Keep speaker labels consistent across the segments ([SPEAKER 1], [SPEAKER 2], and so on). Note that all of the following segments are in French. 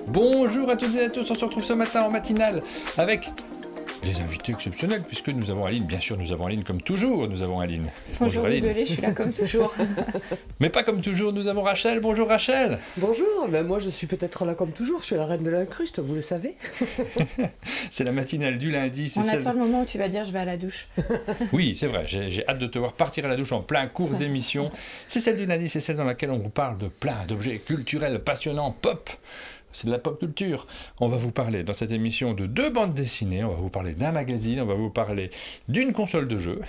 [SPEAKER 1] Bonjour à toutes et à tous, on se retrouve ce matin en matinale avec des invités exceptionnels puisque nous avons Aline, bien sûr nous avons Aline comme toujours, nous avons Aline.
[SPEAKER 2] Bonjour désolé, je suis là comme toujours.
[SPEAKER 1] Mais pas comme toujours, nous avons Rachel, bonjour Rachel.
[SPEAKER 3] Bonjour, ben moi je suis peut-être là comme toujours, je suis la reine de l'incruste, vous le savez.
[SPEAKER 1] C'est la matinale du lundi.
[SPEAKER 2] On attend le moment où tu vas dire je vais à la douche.
[SPEAKER 1] Oui, c'est vrai, j'ai hâte de te voir partir à la douche en plein cours d'émission. C'est celle du lundi, c'est celle dans laquelle on vous parle de plein d'objets culturels passionnants, pop. C'est de la pop culture. On va vous parler dans cette émission de 2 bandes dessinées, on va vous parler d'un magazine, on va vous parler d'une console de jeu,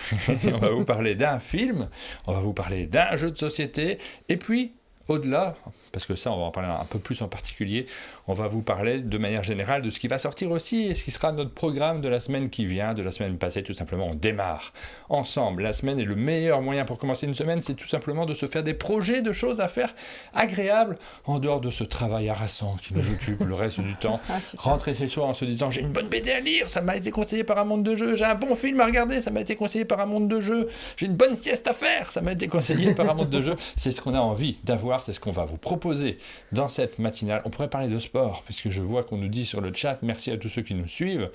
[SPEAKER 1] on va vous parler d'un film, on va vous parler d'un jeu de société, et puis au-delà, parce que ça on va en parler un peu plus en particulier, on va vous parler de manière générale de ce qui va sortir aussi et ce qui sera notre programme de la semaine qui vient, de la semaine passée tout simplement. On démarre ensemble la semaine et le meilleur moyen pour commencer une semaine, c'est tout simplement de se faire des projets, de choses à faire agréables en dehors de ce travail harassant qui nous occupe le reste du temps. Rentrer chez soi en se disant j'ai une bonne BD à lire, ça m'a été conseillé par un monde de jeu, j'ai un bon film à regarder, ça m'a été conseillé par un monde de jeu, j'ai une bonne sieste à faire, ça m'a été conseillé par un monde de jeu. C'est ce qu'on a envie d'avoir, c'est ce qu'on va vous proposer dans cette matinale. On pourrait parler de sport, puisque je vois qu'on nous dit sur le chat, merci à tous ceux qui nous suivent.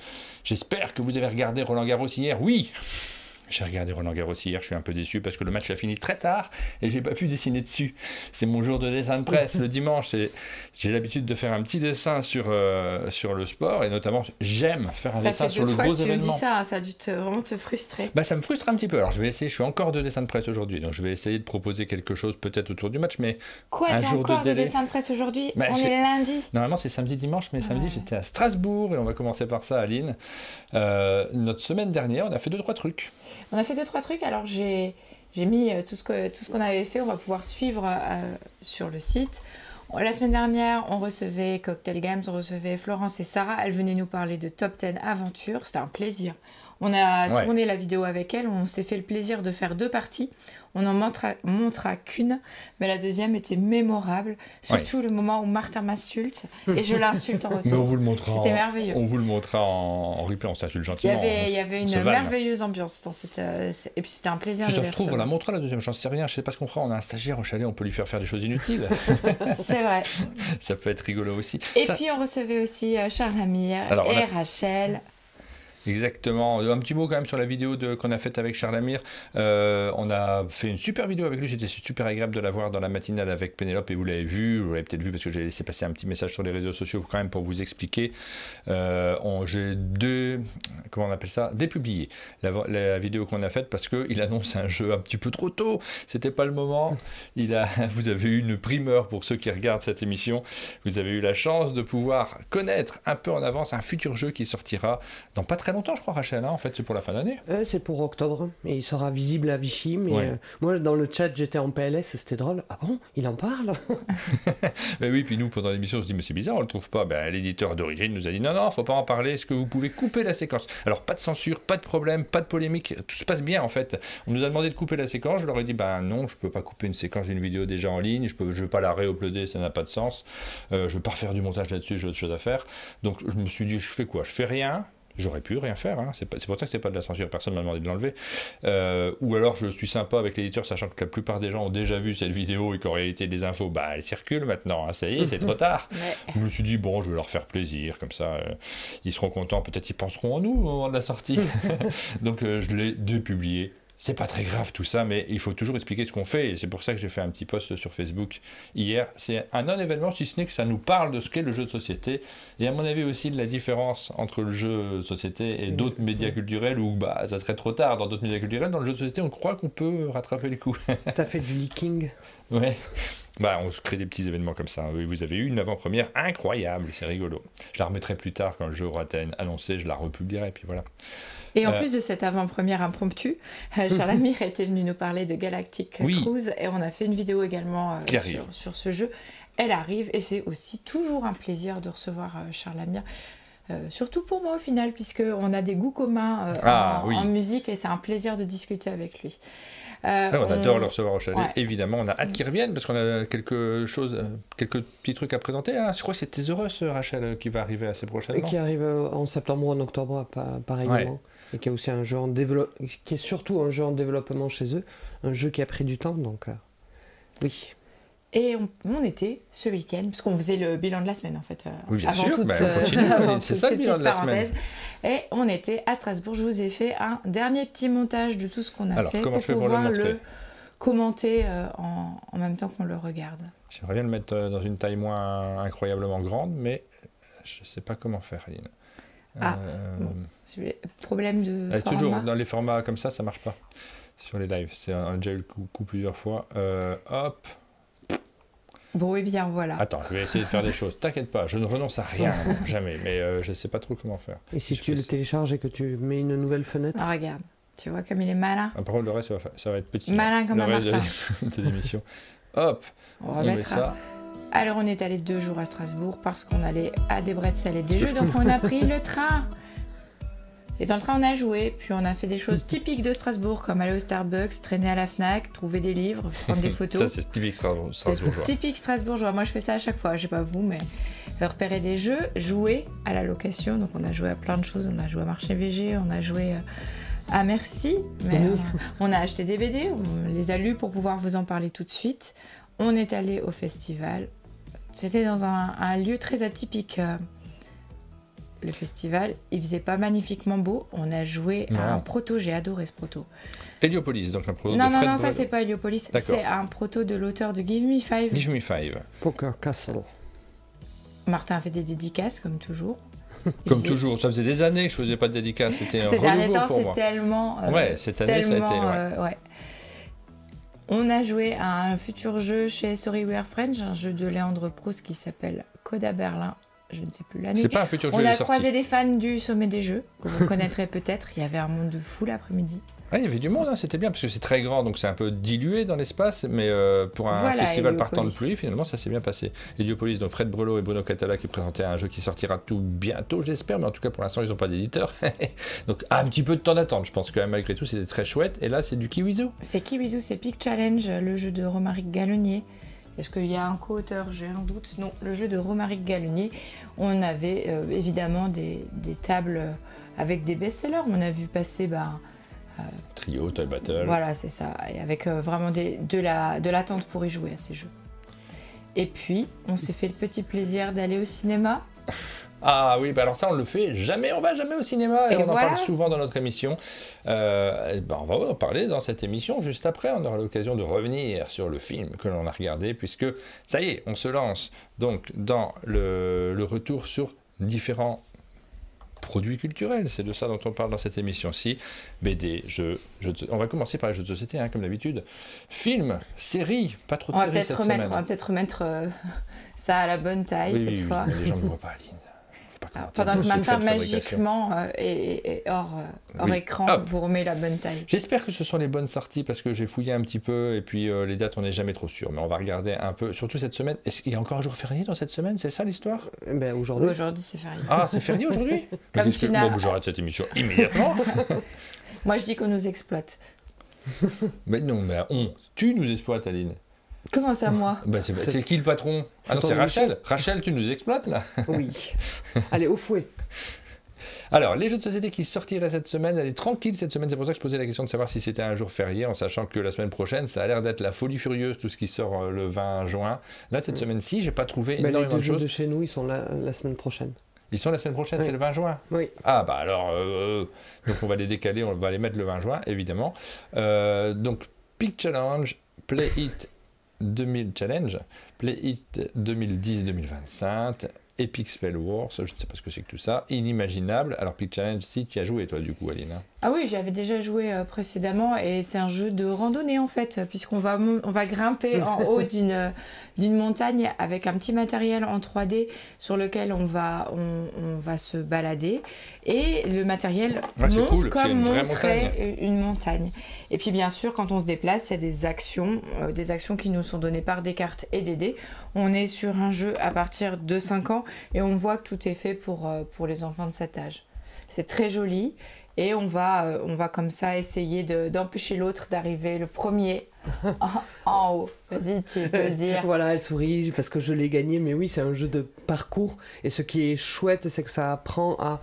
[SPEAKER 1] J'espère que vous avez regardé Roland-Garros hier. Oui, j'ai regardé Roland-Garros hier, je suis un peu déçu parce que le match a fini très tard et j'ai pas pu dessiner dessus. C'est mon jour de dessin de presse le dimanche. J'ai l'habitude de faire un petit dessin sur le sport et notamment j'aime faire un dessin sur le gros événement. Ça fait 2 fois que tu me dis ça,
[SPEAKER 2] ça a dû vraiment te frustrer.
[SPEAKER 1] Bah, ça me frustre un petit peu. Alors je vais essayer, je suis encore de dessin de presse aujourd'hui, donc je vais essayer de proposer quelque chose peut-être autour du match, mais
[SPEAKER 2] quoi,
[SPEAKER 1] un jour
[SPEAKER 2] encore
[SPEAKER 1] de télé.
[SPEAKER 2] dessin de presse aujourd'hui?
[SPEAKER 1] Bah,
[SPEAKER 2] on est lundi.
[SPEAKER 1] Normalement c'est samedi-dimanche, mais samedi j'étais à Strasbourg et on va commencer par ça, Aline. Notre semaine dernière, on a fait 2-3 trucs.
[SPEAKER 2] On a fait 2-3 trucs, alors j'ai mis tout ce qu'on avait fait, on va pouvoir suivre sur le site. La semaine dernière, on recevait Cocktail Games, on recevait Florence et Sarah, elles venaient nous parler de Top 10 Aventure, c'était un plaisir. On a tourné la vidéo avec elles, on s'est fait le plaisir de faire 2 parties. On n'en montrera qu'une, mais la deuxième était mémorable. Surtout le moment où Martin m'insulte et je l'insulte en retour.
[SPEAKER 1] Mais on vous le montrera.
[SPEAKER 2] C'était merveilleux.
[SPEAKER 1] On vous le montrera en replay, on s'insulte gentiment.
[SPEAKER 2] Il y avait une merveilleuse ambiance dans cette. Et puis c'était un plaisir de
[SPEAKER 1] ça
[SPEAKER 2] les
[SPEAKER 1] se trouve, on
[SPEAKER 2] recevoir.
[SPEAKER 1] la montrera la deuxième, j'en sais rien, je sais pas ce qu'on fera. On a un stagiaire au chalet, on peut lui faire des choses inutiles.
[SPEAKER 2] C'est vrai.
[SPEAKER 1] Ça peut être rigolo aussi.
[SPEAKER 2] Et puis on recevait aussi Charles Amir et Rachel.
[SPEAKER 1] Exactement. Un petit mot quand même sur la vidéo qu'on a faite avec Charles Amir. On a fait une super vidéo avec lui, c'était super agréable de la voir dans la matinale avec Pénélope et vous l'avez peut-être vu parce que j'ai laissé passer un petit message sur les réseaux sociaux quand même pour vous expliquer. J'ai comment on appelle ça, dépublié la vidéo qu'on a faite parce qu'il annonce un jeu un petit peu trop tôt, c'était pas le moment. Vous avez eu une primeur pour ceux qui regardent cette émission, vous avez eu la chance de pouvoir connaître un peu en avance un futur jeu qui sortira dans pas très longtemps, je crois, Rachel, hein, en fait, c'est pour la fin d'année.
[SPEAKER 3] C'est pour octobre, et il sera visible à Vichy, mais moi, dans le chat, j'étais en PLS, c'était drôle. Ah bon, il en parle?
[SPEAKER 1] Mais oui, puis nous, pendant l'émission, on se dit, mais c'est bizarre, on le trouve pas. L'éditeur d'origine nous a dit, non, faut pas en parler, est-ce que vous pouvez couper la séquence? Alors, pas de censure, pas de problème, pas de polémique, tout se passe bien, en fait. On nous a demandé de couper la séquence, je leur ai dit, non, je peux pas couper une séquence d'une vidéo déjà en ligne, je veux pas la réuploader, ça n'a pas de sens, je veux pas refaire du montage là-dessus, j'ai autre chose à faire. Donc, je me suis dit, je fais quoi? Je fais rien. J'aurais pu rien faire, hein. C'est pour ça que c'est pas de la censure, personne m'a demandé de l'enlever. Ou alors je suis sympa avec l'éditeur, sachant que la plupart des gens ont déjà vu cette vidéo et qu'en réalité les infos, elles circulent maintenant, hein. Ça y est, c'est trop tard. Je me suis dit, bon, je vais leur faire plaisir, comme ça, ils seront contents, peut-être ils penseront en nous au moment de la sortie. Donc je l'ai dépublié. C'est pas très grave tout ça, mais il faut toujours expliquer ce qu'on fait, et c'est pour ça que j'ai fait un petit post sur Facebook hier. C'est un non-événement, si ce n'est que ça nous parle de ce qu'est le jeu de société, et à mon avis aussi de la différence entre le jeu de société et d'autres médias culturels, où ça serait trop tard dans d'autres médias culturels. Dans le jeu de société, on croit qu'on peut rattraper les coups.
[SPEAKER 3] T'as fait du leaking?
[SPEAKER 1] Ouais. On se crée des petits événements comme ça. Vous avez eu une avant-première incroyable, c'est rigolo. Je la remettrai plus tard quand le jeu aura été annoncé, je la republierai, puis voilà.
[SPEAKER 2] Et en plus de cette avant-première impromptue, Charles Amir était venu nous parler de Galactic Cruise et on a fait une vidéo également sur ce jeu. Elle arrive et c'est aussi toujours un plaisir de recevoir Charles Amir. Surtout pour moi au final, puisqu'on a des goûts communs en musique et c'est un plaisir de discuter avec lui.
[SPEAKER 1] On adore le recevoir au chalet, évidemment. On a hâte qu'il revienne parce qu'on a quelques petits trucs à présenter. Hein. Je crois que c'était The Rus, Rachel, qui va arriver assez prochainement.
[SPEAKER 3] Et qui arrive en septembre ou en octobre, pareillement. Et qui est aussi un jeu qui est surtout un jeu en développement chez eux, un jeu qui a pris du temps, donc oui.
[SPEAKER 2] Et on était ce week-end, parce qu'on faisait le bilan de la semaine en fait.
[SPEAKER 1] Oui, bien
[SPEAKER 2] avant
[SPEAKER 1] sûr,
[SPEAKER 2] toute,
[SPEAKER 1] on continue,
[SPEAKER 2] avant
[SPEAKER 1] c'est
[SPEAKER 2] toute
[SPEAKER 1] ça le
[SPEAKER 2] cette
[SPEAKER 1] bilan de la
[SPEAKER 2] petite
[SPEAKER 1] semaine.
[SPEAKER 2] parenthèse. Et on était à Strasbourg. Je vous ai fait un dernier petit montage de tout ce qu'on a
[SPEAKER 1] Alors,
[SPEAKER 2] fait
[SPEAKER 1] comment
[SPEAKER 2] pour
[SPEAKER 1] je fais pour
[SPEAKER 2] pouvoir
[SPEAKER 1] le montrer
[SPEAKER 2] commenter en même temps qu'on le regarde.
[SPEAKER 1] J'aimerais bien le mettre dans une taille moins incroyablement grande, mais je ne sais pas comment faire, Aline.
[SPEAKER 2] Bon, problème de format.
[SPEAKER 1] Toujours dans les formats comme ça marche pas sur les lives. On a déjà eu le coup plusieurs fois. Hop.
[SPEAKER 2] Bon, et bien voilà.
[SPEAKER 1] Attends, je vais essayer de faire des choses. T'inquiète pas, je ne renonce à rien, jamais. Mais je ne sais pas trop comment faire.
[SPEAKER 3] Et si tu le télécharges et que tu mets une nouvelle fenêtre?
[SPEAKER 2] Ah, regarde, tu vois comme il est malin.
[SPEAKER 1] Par contre, le reste, ça va être petit.
[SPEAKER 2] Malin comme un Martin.
[SPEAKER 1] De l'émission. Hop,
[SPEAKER 2] on
[SPEAKER 1] met ça.
[SPEAKER 2] Alors, on est allé 2 jours à Strasbourg parce qu'on allait à des bretzels et des jeux, donc on a pris le train. Et dans le train, on a joué, puis on a fait des choses typiques de Strasbourg, comme aller au Starbucks, traîner à la Fnac, trouver des livres, prendre des photos.
[SPEAKER 1] Ça, c'est typique strasbourgeois.
[SPEAKER 2] Typique strasbourgeois. Moi, je fais ça à chaque fois. Je sais pas vous, mais repérer des jeux, jouer à la location. Donc, on a joué à plein de choses. On a joué à Marché VG, on a joué à Merci. Mais on a acheté des BD, on les a lus pour pouvoir vous en parler tout de suite. On est allé au festival. C'était dans un lieu très atypique. Le festival, il faisait pas magnifiquement beau. On a joué à un proto, j'ai adoré ce proto.
[SPEAKER 1] Heliopolis, donc un proto
[SPEAKER 2] non,
[SPEAKER 1] de Fred
[SPEAKER 2] Non, ça c'est pas Heliopolis, c'est un proto de l'auteur de Give Me Five.
[SPEAKER 1] Give Me Five.
[SPEAKER 3] Poker Castle.
[SPEAKER 2] Martin a fait des dédicaces, comme toujours.
[SPEAKER 1] Toujours, ça faisait des années que je faisais pas de dédicaces, c'était un
[SPEAKER 2] renouveau pour moi. Ces derniers temps, c'est tellement...
[SPEAKER 1] ouais, cette année, ça a été...
[SPEAKER 2] ouais. On a joué à un futur jeu chez Sorry We Are French, un jeu de Léandre Proust qui s'appelle Coda Berlin. Je ne sais plus l'année.
[SPEAKER 1] C'est pas un futur jeu.
[SPEAKER 2] On a croisé des fans du Sommet des Jeux, que vous connaîtrez peut-être. Il y avait un monde de fou l'après-midi.
[SPEAKER 1] Ah, il y avait du monde, hein, c'était bien, parce que c'est très grand, donc c'est un peu dilué dans l'espace, mais pour un festival partant de pluie, finalement, ça s'est bien passé. Heliopolis, donc Fred Brelot et Bruno Catala qui présentaient un jeu qui sortira tout bientôt, j'espère, mais en tout cas, pour l'instant, ils n'ont pas d'éditeur. Donc, un petit peu de temps d'attente, je pense quand même, malgré tout, c'était très chouette. Et là, c'est du Kiwizo.
[SPEAKER 2] C'est Kiwizo, c'est Peak Challenge, le jeu de Romaric Gallonnier. Est-ce qu'il y a un co-auteur? J'ai un doute. Non, le jeu de Romaric Gallonnier. On avait évidemment des tables avec des best-sellers. On a vu passer
[SPEAKER 1] Trio, Toy Battle.
[SPEAKER 2] Voilà, c'est ça. Et avec vraiment de l'attente pour y jouer à ces jeux. Et puis, on s'est fait le petit plaisir d'aller au cinéma.
[SPEAKER 1] Ah oui, alors ça on le fait jamais, on va jamais au cinéma et on en parle souvent dans notre émission. On va en parler dans cette émission juste après, on aura l'occasion de revenir sur le film que l'on a regardé puisque ça y est, on se lance donc dans le retour sur différents produits culturels, c'est de ça dont on parle dans cette émission-ci. BD, on va commencer par les jeux de société, comme d'habitude. Films, séries, pas trop de séries cette semaine.
[SPEAKER 2] On va peut-être remettre ça à la bonne taille cette fois.
[SPEAKER 1] Les gens ne voient pas, Aline.
[SPEAKER 2] Pendant que Martin magiquement et hors écran vous remet la bonne taille.
[SPEAKER 1] J'espère que ce sont les bonnes sorties parce que j'ai fouillé un petit peu et puis les dates on n'est jamais trop sûr, mais on va regarder un peu, surtout cette semaine. Est-ce qu'il y a encore un jour férié dans cette semaine? C'est ça l'histoire?
[SPEAKER 3] Aujourd'hui.
[SPEAKER 2] Aujourd'hui c'est férié.
[SPEAKER 1] Ah, c'est férié aujourd'hui?
[SPEAKER 2] Comme
[SPEAKER 1] Bon, j'arrête cette émission immédiatement.
[SPEAKER 2] Moi je dis qu'on nous exploite.
[SPEAKER 1] Mais non, mais tu nous exploites, Aline.
[SPEAKER 2] Comment ça, moi?
[SPEAKER 1] C'est qui le patron? Ah non, c'est Rachel. Rachel, tu nous exploites, là?
[SPEAKER 3] Oui. Allez, au fouet.
[SPEAKER 1] Alors, les jeux de société qui sortiraient cette semaine, elle est tranquille cette semaine. C'est pour ça que je posais la question de savoir si c'était un jour férié, en sachant que la semaine prochaine, ça a l'air d'être la folie furieuse, tout ce qui sort le 20 juin. Là, cette semaine-ci, j'ai pas trouvé énormément de choses.
[SPEAKER 3] Les deux jeux de chez nous, ils sont là la semaine prochaine.
[SPEAKER 1] Ils sont la semaine prochaine, c'est le 20 juin?
[SPEAKER 3] Oui.
[SPEAKER 1] Ah, bah alors, donc on va les décaler, on va les mettre le 20 juin, évidemment. Donc, Peak Challenge, Play It 2000 Challenge, Play It 2010-2025, Epic Spell Wars, je ne sais pas ce que c'est que tout ça, Inimaginable. Alors Peak Challenge, si tu y as joué toi du coup, Aline?
[SPEAKER 2] Ah oui, j'avais déjà joué précédemment et c'est un jeu de randonnée en fait, puisqu'on va grimper en haut d'une montagne avec un petit matériel en 3D sur lequel on va se balader et le matériel monte comme montrait une montagne. Et puis bien sûr, quand on se déplace, il y a des actions qui nous sont données par des cartes et des dés. On est sur un jeu à partir de 5 ans et on voit que tout est fait pour les enfants de cet âge. C'est très joli. Et on va comme ça essayer d'empêcher l'autre d'arriver le premier en haut. Vas-y, tu peux le dire.
[SPEAKER 3] Voilà, elle sourit parce que je l'ai gagné. Mais oui, c'est un jeu de parcours. Et ce qui est chouette, c'est que ça apprend à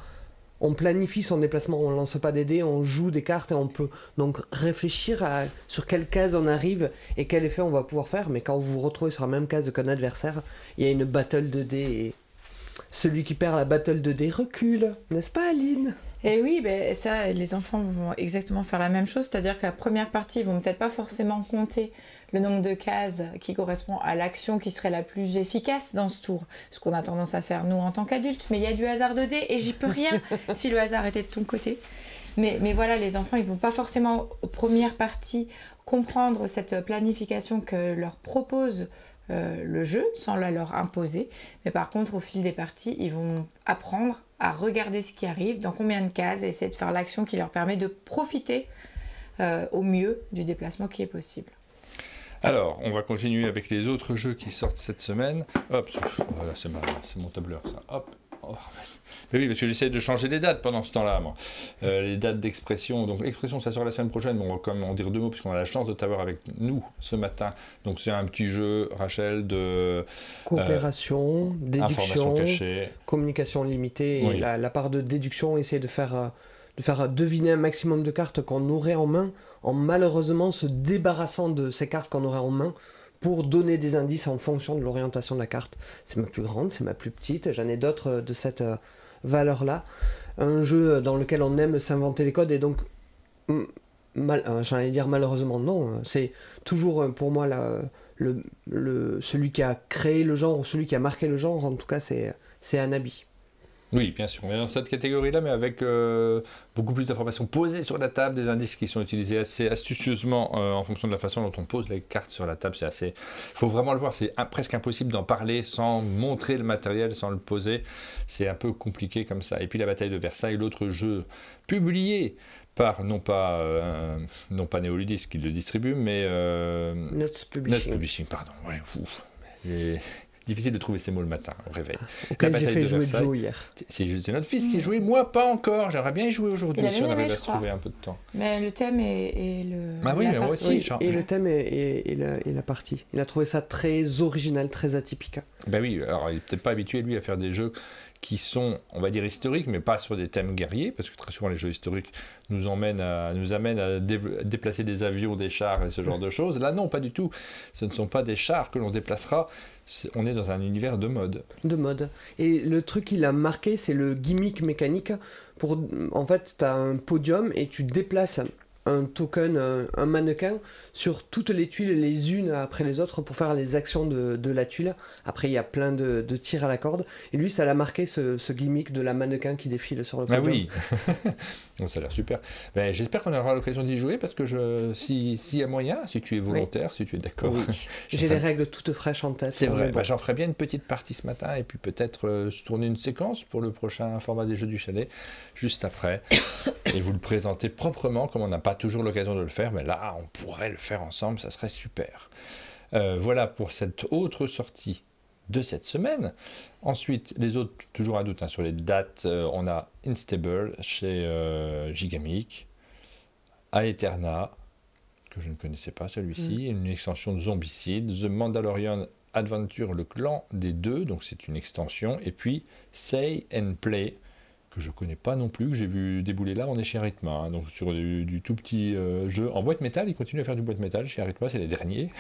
[SPEAKER 3] on planifie son déplacement, on lance pas des dés, on joue des cartes et on peut donc réfléchir sur quelle case on arrive et quel effet on va pouvoir faire. Mais quand vous vous retrouvez sur la même case qu'un adversaire, il y a une battle de dés et celui qui perd la battle de dés recule, n'est-ce pas Aline?
[SPEAKER 2] Et oui, ben ça, les enfants vont exactement faire la même chose, c'est-à-dire que la première partie, ils vont peut-être pas forcément compter le nombre de cases qui correspond à l'action qui serait la plus efficace dans ce tour, ce qu'on a tendance à faire nous en tant qu'adultes, mais il y a du hasard de dés et j'y peux rien si le hasard était de ton côté. Mais voilà, les enfants, ils vont pas forcément aux premières parties comprendre cette planification que leur propose le jeu sans la leur imposer, mais par contre au fil des parties ils vont apprendre à regarder ce qui arrive, dans combien de cases, et essayer de faire l'action qui leur permet de profiter au mieux du déplacement qui est possible.
[SPEAKER 1] Alors, on va continuer avec les autres jeux qui sortent cette semaine. Hop, voilà, c'est mon tableur ça. Hop. Oh, mais oui, parce que j'essaie de changer les dates pendant ce temps-là, moi. Les dates d'expression. Donc, l'expression, ça sort la semaine prochaine, mais on va quand même en dire deux mots, puisqu'on a la chance de t'avoir avec nous ce matin. Donc, c'est un petit jeu, Rachel, de
[SPEAKER 3] coopération, déduction, communication limitée.
[SPEAKER 1] Oui.
[SPEAKER 3] Et la part de déduction, essayer de faire deviner un maximum de cartes qu'on aurait en main, en malheureusement se débarrassant de ces cartes qu'on aurait en main, pour donner des indices en fonction de l'orientation de la carte. C'est ma plus grande, c'est ma plus petite, j'en ai d'autres de cette valeur-là. Un jeu dans lequel on aime s'inventer les codes, et donc, j'allais dire malheureusement non, c'est toujours pour moi celui qui a créé le genre, ou celui qui a marqué le genre, en tout cas c'est Anabi.
[SPEAKER 1] Oui, bien sûr, on est dans cette catégorie-là, mais avec beaucoup plus d'informations posées sur la table, des indices qui sont utilisés assez astucieusement en fonction de la façon dont on pose les cartes sur la table. C'est assez... Il faut vraiment le voir, c'est presque impossible d'en parler sans montrer le matériel, sans le poser. C'est un peu compliqué comme ça. Et puis la bataille de Versailles, l'autre jeu publié par, non pas Néoludis qui le distribue, mais...
[SPEAKER 3] Nuts
[SPEAKER 1] Publishing, pardon. Ouais, difficile de trouver ces mots le matin, au réveil.
[SPEAKER 3] Auquel j'ai fait jouer Joe hier.
[SPEAKER 1] C'est notre fils qui jouait, moi pas encore. J'aimerais bien y jouer aujourd'hui si on arrive à se trouver un peu de temps.
[SPEAKER 2] Mais le thème et le...
[SPEAKER 1] Ah oui, moi aussi.
[SPEAKER 3] Oui, et le thème et la partie. Il a trouvé ça très original, très atypique.
[SPEAKER 1] Ben oui, alors il n'est peut-être pas habitué lui à faire des jeux qui sont, on va dire, historiques, mais pas sur des thèmes guerriers, parce que très souvent les jeux historiques nous amènent à déplacer des avions, des chars et ce genre de choses. Là, non, pas du tout. Ce ne sont pas des chars que l'on déplacera. On est dans un univers de mode. De mode.
[SPEAKER 3] Et le truc qui l'a marqué, c'est le gimmick mécanique. En fait, tu as un podium et tu déplaces un token, un mannequin, sur toutes les tuiles les unes après les autres pour faire les actions de la tuile. Après, il y a plein de tirs à la corde. Et lui, ça l'a marqué, ce gimmick de la mannequin qui défile sur le podium.
[SPEAKER 1] Ah oui. Bon, ça a l'air super. Ben, j'espère qu'on aura l'occasion d'y jouer, parce que s'il y a moyen, si tu es volontaire, si tu es d'accord.
[SPEAKER 3] Oui. J'ai les règles toutes fraîches en tête.
[SPEAKER 1] C'est vrai. Bon. Ben, j'en ferai bien une petite partie ce matin, et puis peut-être se tourner une séquence pour le prochain format des Jeux du Chalet, juste après, et vous le présenter proprement, comme on n'a pas toujours l'occasion de le faire, mais là, on pourrait le faire ensemble, ça serait super. Voilà pour cette autre sortie de cette semaine. Ensuite, les autres, toujours un doute sur les dates, on a Instable chez Gigamic, Aeterna, que je ne connaissais pas celui-ci, une extension de Zombicide, The Mandalorian Adventure, le clan des deux, donc c'est une extension, et puis Say and Play, que je ne connais pas non plus, que j'ai vu débouler là, on est chez Arithma, hein, donc sur du tout petit jeu en boîte métal, ils continuent à faire du boîte métal chez Arithma, c'est les derniers.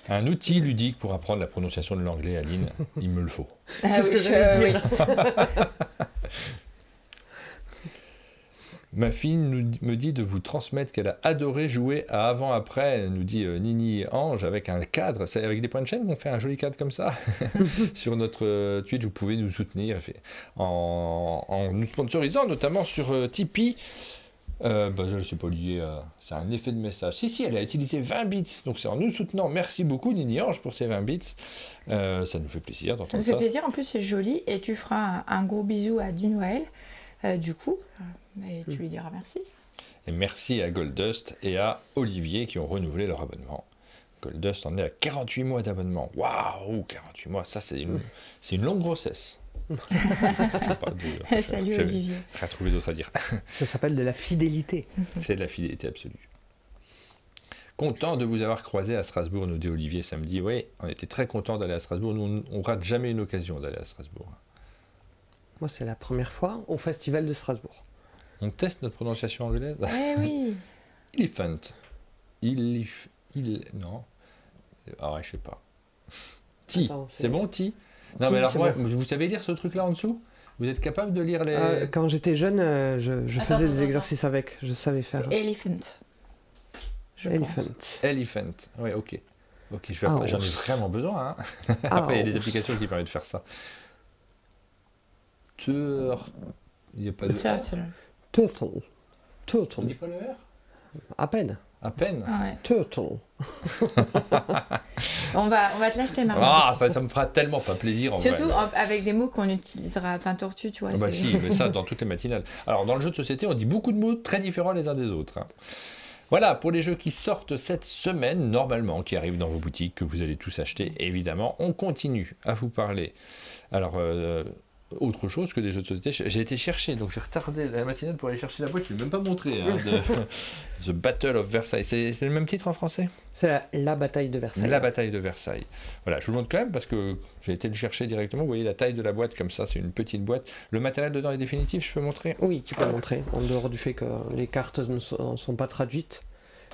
[SPEAKER 1] Un outil ludique pour apprendre la prononciation de l'anglais, Aline, il me le faut.
[SPEAKER 3] C'est ce que j'allais dire.
[SPEAKER 1] Ma fille me dit de vous transmettre qu'elle a adoré jouer à Avant-Après, nous dit Nini Ange, avec un cadre. C'est avec des points de chaîne qu'on fait un joli cadre comme ça. Sur notre Twitch, vous pouvez nous soutenir en nous sponsorisant, notamment sur Tipeee. Je ne sais pas lié à... C'est un effet de message. Si, elle a utilisé 20 bits. Donc c'est en nous soutenant. Merci beaucoup, Nini Ange, pour ces 20 bits. Ça nous fait plaisir d'entendre ça.
[SPEAKER 2] Ça nous fait plaisir. En plus, c'est joli. Et tu feras un gros bisou à du Noël, du coup. Et tu lui diras merci.
[SPEAKER 1] Et merci à Goldust et à Olivier qui ont renouvelé leur abonnement. Goldust en est à 48 mois d'abonnement. Waouh, 48 mois, ça c'est une longue grossesse.
[SPEAKER 2] Salut Olivier.
[SPEAKER 1] Rien trouvé d'autre à dire.
[SPEAKER 3] Ça s'appelle de la fidélité.
[SPEAKER 1] C'est de la fidélité absolue. Content de vous avoir croisé à Strasbourg, nous dit Olivier samedi. Oui, on était très content d'aller à Strasbourg. Nous, on rate jamais une occasion d'aller à Strasbourg.
[SPEAKER 3] Moi, c'est la première fois au Festival de Strasbourg.
[SPEAKER 1] On teste notre prononciation anglaise.
[SPEAKER 2] Eh oui.
[SPEAKER 1] Elephant. Non. Ah ouais, je sais pas. Ti.
[SPEAKER 3] Attends,
[SPEAKER 1] C'est bon, Ti? Non,
[SPEAKER 3] Ti,
[SPEAKER 1] mais alors,
[SPEAKER 3] c'est
[SPEAKER 1] moi,
[SPEAKER 3] bon.
[SPEAKER 1] vous savez lire ce truc-là en dessous? Vous êtes capable de lire les...
[SPEAKER 3] Quand j'étais jeune, je faisais des
[SPEAKER 2] attends.
[SPEAKER 3] exercices avec. Je savais faire.
[SPEAKER 2] C'est Elephant. Je
[SPEAKER 3] Elephant.
[SPEAKER 2] pense.
[SPEAKER 1] Elephant. Ouais, ok. Ok, j'en ai vraiment besoin. Hein.
[SPEAKER 3] Ah,
[SPEAKER 1] Après, il y a des applications qui permettent de faire ça. Il n'y a pas de...
[SPEAKER 2] Turtle.
[SPEAKER 3] Turtle.
[SPEAKER 1] On
[SPEAKER 3] Turtle.
[SPEAKER 1] dit pas le R?
[SPEAKER 3] À peine.
[SPEAKER 1] À peine.
[SPEAKER 2] Ah ouais.
[SPEAKER 3] Turtle.
[SPEAKER 2] On va te l'acheter maintenant.
[SPEAKER 1] Ah, ça me fera tellement pas plaisir en
[SPEAKER 2] Surtout
[SPEAKER 1] vrai.
[SPEAKER 2] avec des mots qu'on utilisera, enfin tortue, tu vois.
[SPEAKER 1] Ah bah
[SPEAKER 2] c'est-
[SPEAKER 1] si, mais ça dans toutes les matinales. Alors dans le jeu de société, on dit beaucoup de mots très différents les uns des autres. Hein. Voilà, pour les jeux qui sortent cette semaine, normalement, qui arrivent dans vos boutiques, que vous allez tous acheter, évidemment, on continue à vous parler. Alors, autre chose que des jeux de société, j'ai été chercher, donc j'ai retardé la matinale pour aller chercher la boîte, je ne l'ai même pas montré, hein, de The Battle of Versailles. C'est le même titre en français?
[SPEAKER 3] C'est la bataille de Versailles.
[SPEAKER 1] La bataille de Versailles. Voilà, je vous le montre quand même parce que j'ai été le chercher directement. Vous voyez la taille de la boîte comme ça, c'est une petite boîte. Le matériel dedans est définitif, je peux montrer?
[SPEAKER 3] Oui, tu peux montrer, en dehors du fait que les cartes ne sont pas traduites.